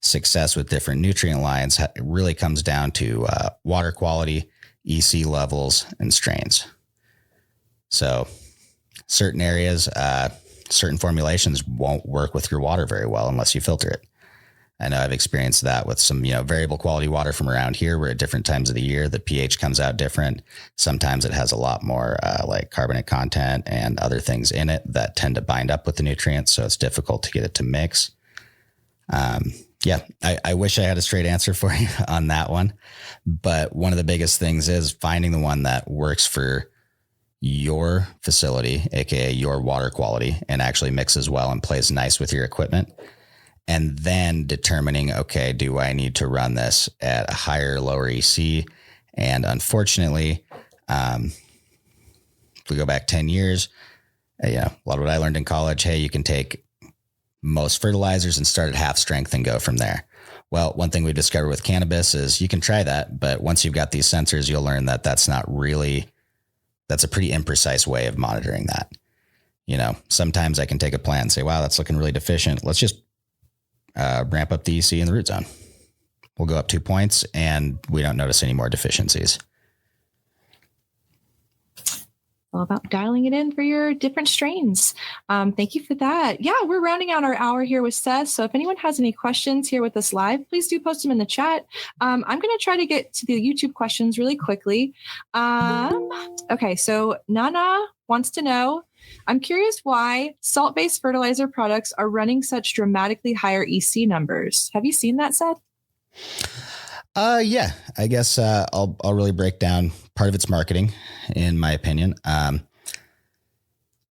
success with different nutrient lines really comes down to water quality, EC levels, and strains. So certain areas, certain formulations won't work with your water very well unless you filter it. I know I've experienced that with some, variable quality water from around here, where at different times of the year, the pH comes out different. Sometimes it has a lot more like carbonate content and other things in it that tend to bind up with the nutrients. So it's difficult to get it to mix. I wish I had a straight answer for you on that one. But one of the biggest things is finding the one that works for your facility, AKA your water quality, and actually mixes well and plays nice with your equipment. And then determining, okay, do I need to run this at a higher or lower EC? And unfortunately, if we go back 10 years, a lot of what I learned in college, hey, you can take most fertilizers and start at half strength and go from there. Well, one thing we discovered with cannabis is you can try that, but once you've got these sensors, you'll learn that that's a pretty imprecise way of monitoring that. Sometimes I can take a plant and say, wow, that's looking really deficient. Let's just ramp up the EC in the root zone. We'll go up 2 points and we don't notice any more deficiencies. All about dialing it in for your different strains. Thank you for that. Yeah, we're rounding out our hour here with Seth. So if anyone has any questions here with us live, please do post them in the chat. I'm going to try to get to the YouTube questions really quickly. Okay, so Nana wants to know, I'm curious why salt-based fertilizer products are running such dramatically higher EC numbers. Have you seen that, Seth? Yeah, I guess I'll really break down part of its marketing, in my opinion.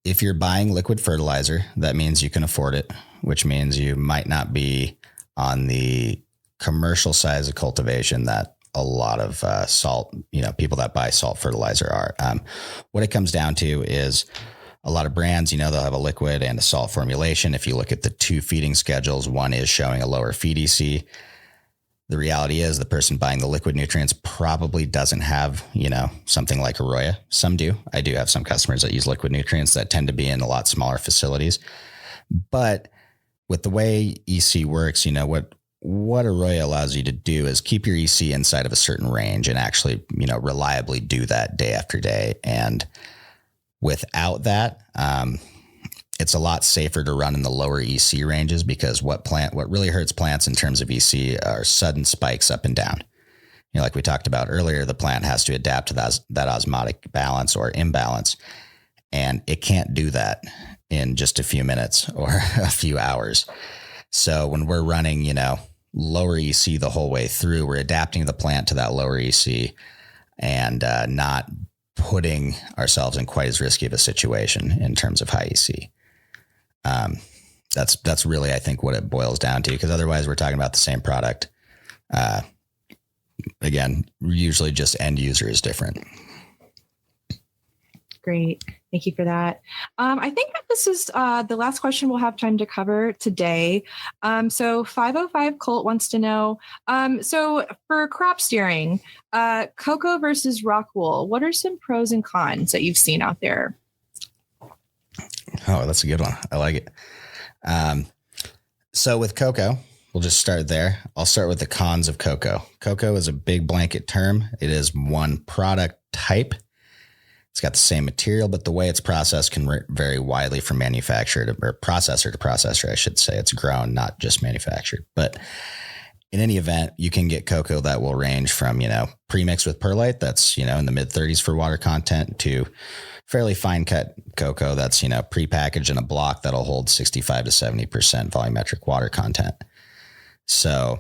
If you're buying liquid fertilizer, that means you can afford it, which means you might not be on the commercial size of cultivation that a lot of salt, people that buy salt fertilizer are. What it comes down to is a lot of brands, they'll have a liquid and a salt formulation. If you look at the two feeding schedules, one is showing a lower feed EC. The reality is the person buying the liquid nutrients probably doesn't have, something like AROYA. Some do. I do have some customers that use liquid nutrients that tend to be in a lot smaller facilities. But with the way EC works, what AROYA allows you to do is keep your EC inside of a certain range and actually, reliably do that day after day. And without that, it's a lot safer to run in the lower EC ranges, because what really hurts plants in terms of EC are sudden spikes up and down. Like we talked about earlier, the plant has to adapt to that osmotic balance or imbalance, and it can't do that in just a few minutes or a few hours. So when we're running, lower EC the whole way through, we're adapting the plant to that lower EC and not putting ourselves in quite as risky of a situation in terms of high EC. That's really, I think, what it boils down to, because otherwise we're talking about the same product. Again, usually just end user is different. Great. Thank you for that. I think that this is the last question we'll have time to cover today. So 505 Colt wants to know, so for crop steering, Coco versus Rockwool, what are some pros and cons that you've seen out there? Oh, that's a good one. I like it. So with Coco, we'll just start there. I'll start with the cons of Coco. Coco is a big blanket term. It is one product type. It's got the same material, but the way it's processed can vary widely from manufacturer to, or processor to processor, I should say. It's grown, not just manufactured. But in any event, you can get cocoa that will range from, pre-mixed with perlite, that's, in the mid 30s for water content, to fairly fine cut cocoa that's, pre-packaged in a block that'll hold 65 to 70% volumetric water content. So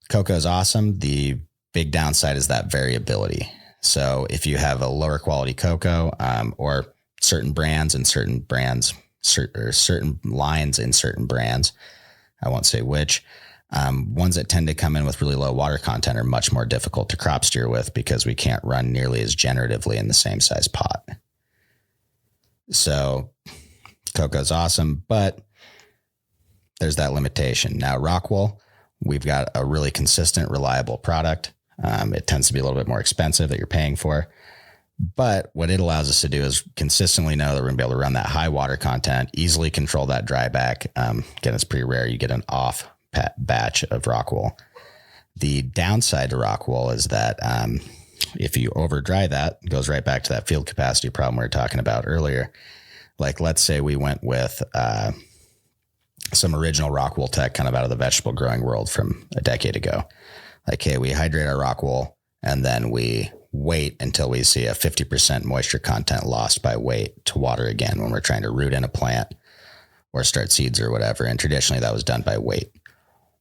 cocoa is awesome. The big downside is that variability. So if you have a lower quality cocoa, or certain brands and certain lines in certain brands, I won't say which, ones that tend to come in with really low water content are much more difficult to crop steer with because we can't run nearly as generatively in the same size pot. So cocoa is awesome, but there's that limitation. Now, Rockwool, we've got a really consistent, reliable product. It tends to be a little bit more expensive that you're paying for. But what it allows us to do is consistently know that we're going to be able to run that high water content, easily control that dry back. Again, it's pretty rare you get an off batch of Rockwool. The downside to Rockwool is that if you over dry that, it goes right back to that field capacity problem we were talking about earlier. Like, let's say we went with some original Rockwool tech kind of out of the vegetable growing world from a decade ago. Like, hey, we hydrate our Rockwool and then we wait until we see a 50% moisture content lost by weight to water again when we're trying to root in a plant or start seeds or whatever. And traditionally that was done by weight.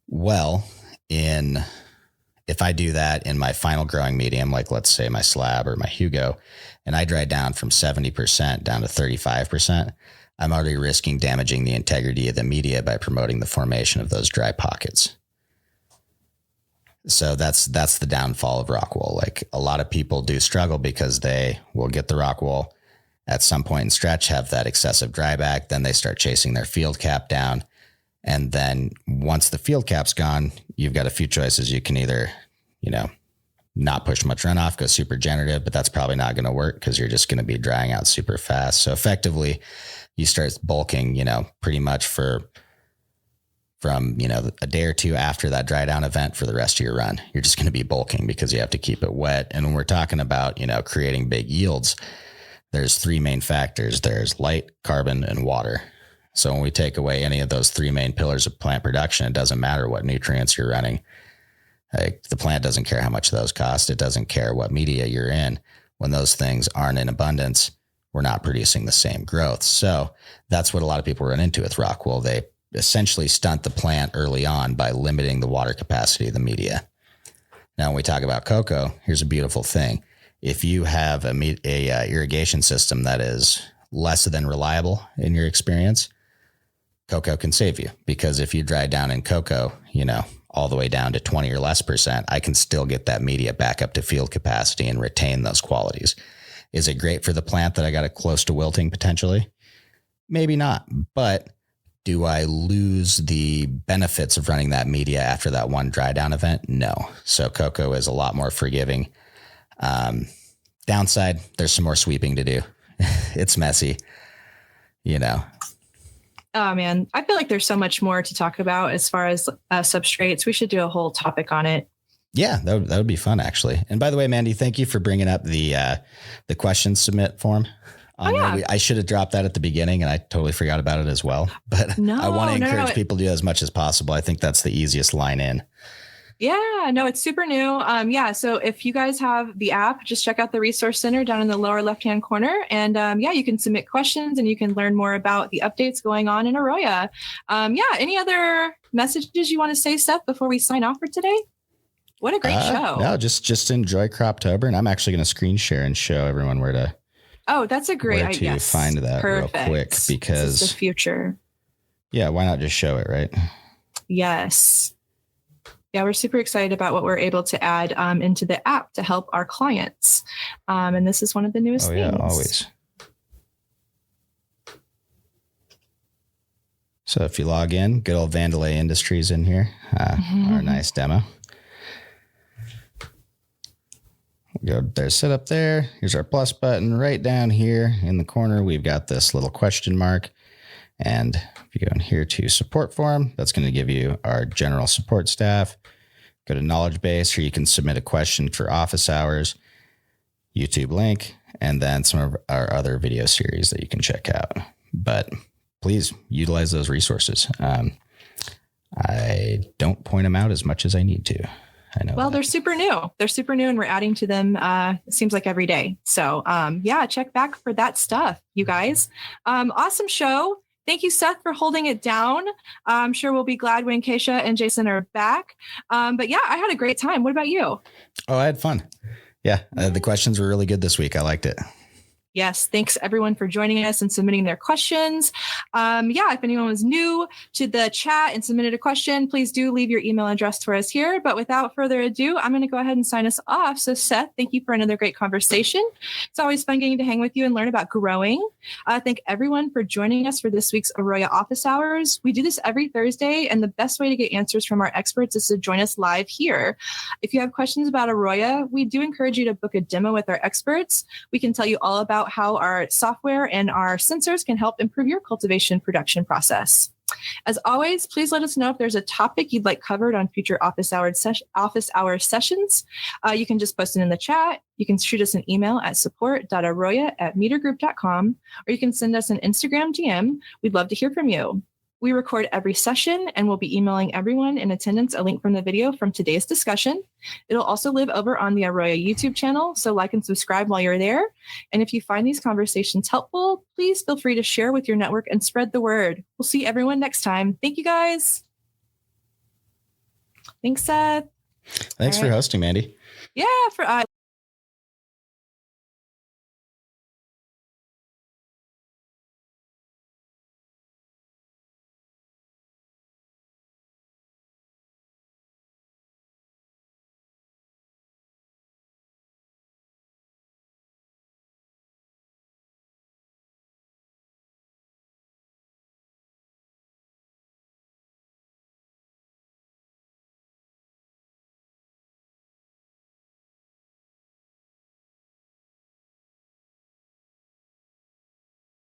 Well, if I do that in my final growing medium, like let's say my slab or my Hugo, and I dry down from 70% down to 35%, I'm already risking damaging the integrity of the media by promoting the formation of those dry pockets. So that's the downfall of Rockwool. Like, a lot of people do struggle because they will get the Rockwool at some point in stretch, have that excessive dryback. Then they start chasing their field cap down. And then once the field cap's gone, you've got a few choices. You can either, not push much runoff, go super generative, but that's probably not going to work because you're just going to be drying out super fast. So effectively you start bulking, pretty much from, a day or two after that dry down event for the rest of your run. You're just going to be bulking because you have to keep it wet. And when we're talking about, creating big yields, there's three main factors. There's light, carbon, and water. So when we take away any of those three main pillars of plant production, it doesn't matter what nutrients you're running. Like, the plant doesn't care how much those cost. It doesn't care what media you're in. When those things aren't in abundance, we're not producing the same growth. So that's what a lot of people run into with Rockwool. They essentially stunt the plant early on by limiting the water capacity of the media. Now, when we talk about cocoa, here's a beautiful thing. If you have a irrigation system that is less than reliable in your experience, cocoa can save you, because if you dry down in cocoa, all the way down to 20 or less %, I can still get that media back up to field capacity and retain those qualities. Is it great for the plant that I got it close to wilting potentially? Maybe not, but do I lose the benefits of running that media after that one dry down event? No. So cocoa is a lot more forgiving. Downside, there's some more sweeping to do. It's messy, Oh man, I feel like there's so much more to talk about as far as substrates. We should do a whole topic on it. Yeah, that would be fun, actually. And by the way, Mandy, thank you for bringing up the question submit form. I should have dropped that at the beginning, and I totally forgot about it as well. But I want to encourage people to do as much as possible. I think that's the easiest line in. Yeah, no, it's super new. So if you guys have the app, just check out the resource center down in the lower left-hand corner. And you can submit questions and you can learn more about the updates going on in AROYA. Any other messages you want to say, Seth, before we sign off for today? What a great show. No, just enjoy Croptober. And I'm actually going to screen share and show everyone where to. Oh, that's a great idea. Find that real quick, because this is the future. Yeah, why not just show it, right? Yes. Yeah, we're super excited about what we're able to add into the app to help our clients. And this is one of the newest things. Yeah, always. So if you log in, good old Vandalay Industries in here, our nice demo. Go there's set up there. Here's our plus button right down here in the corner. We've got this little question mark. And if you go in here to support form, that's going to give you our general support staff. Go to knowledge base, here you can submit a question for office hours, YouTube link, and then some of our other video series that you can check out. But please utilize those resources. I don't point them out as much as I need to. I know. Well, they're super new. They're super new, and we're adding to them. It seems like every day. So yeah, check back for that stuff, you guys. Awesome show. Thank you, Seth, for holding it down. I'm sure we'll be glad when Keisha and Jason are back. But yeah, I had a great time. What about you? Oh, I had fun. Yeah, the questions were really good this week. I liked it. Yes. Thanks everyone for joining us and submitting their questions. Yeah, if anyone was new to the chat and submitted a question, please do leave your email address for us here. But without further ado, I'm going to go ahead and sign us off. So Seth, thank you for another great conversation. It's always fun getting to hang with you and learn about growing. Thank everyone for joining us for this week's AROYA office hours. We do this every Thursday, and the best way to get answers from our experts is to join us live here. If you have questions about AROYA, we do encourage you to book a demo with our experts. We can tell you all about how our software and our sensors can help improve your cultivation production process. As always, please let us know if there's a topic you'd like covered on future office hour sessions. You can just post it in the chat. You can shoot us an email at support.aroya@metergroup.com, or you can send us an Instagram DM. We'd love to hear from you. We record every session, and we'll be emailing everyone in attendance a link from the video from today's discussion. It'll also live over on the AROYA YouTube channel, so like and subscribe while you're there. And if you find these conversations helpful, please feel free to share with your network and spread the word. We'll see everyone next time. Thank you, guys. Thanks, Seth. Thanks for hosting, Mandy. Yeah, for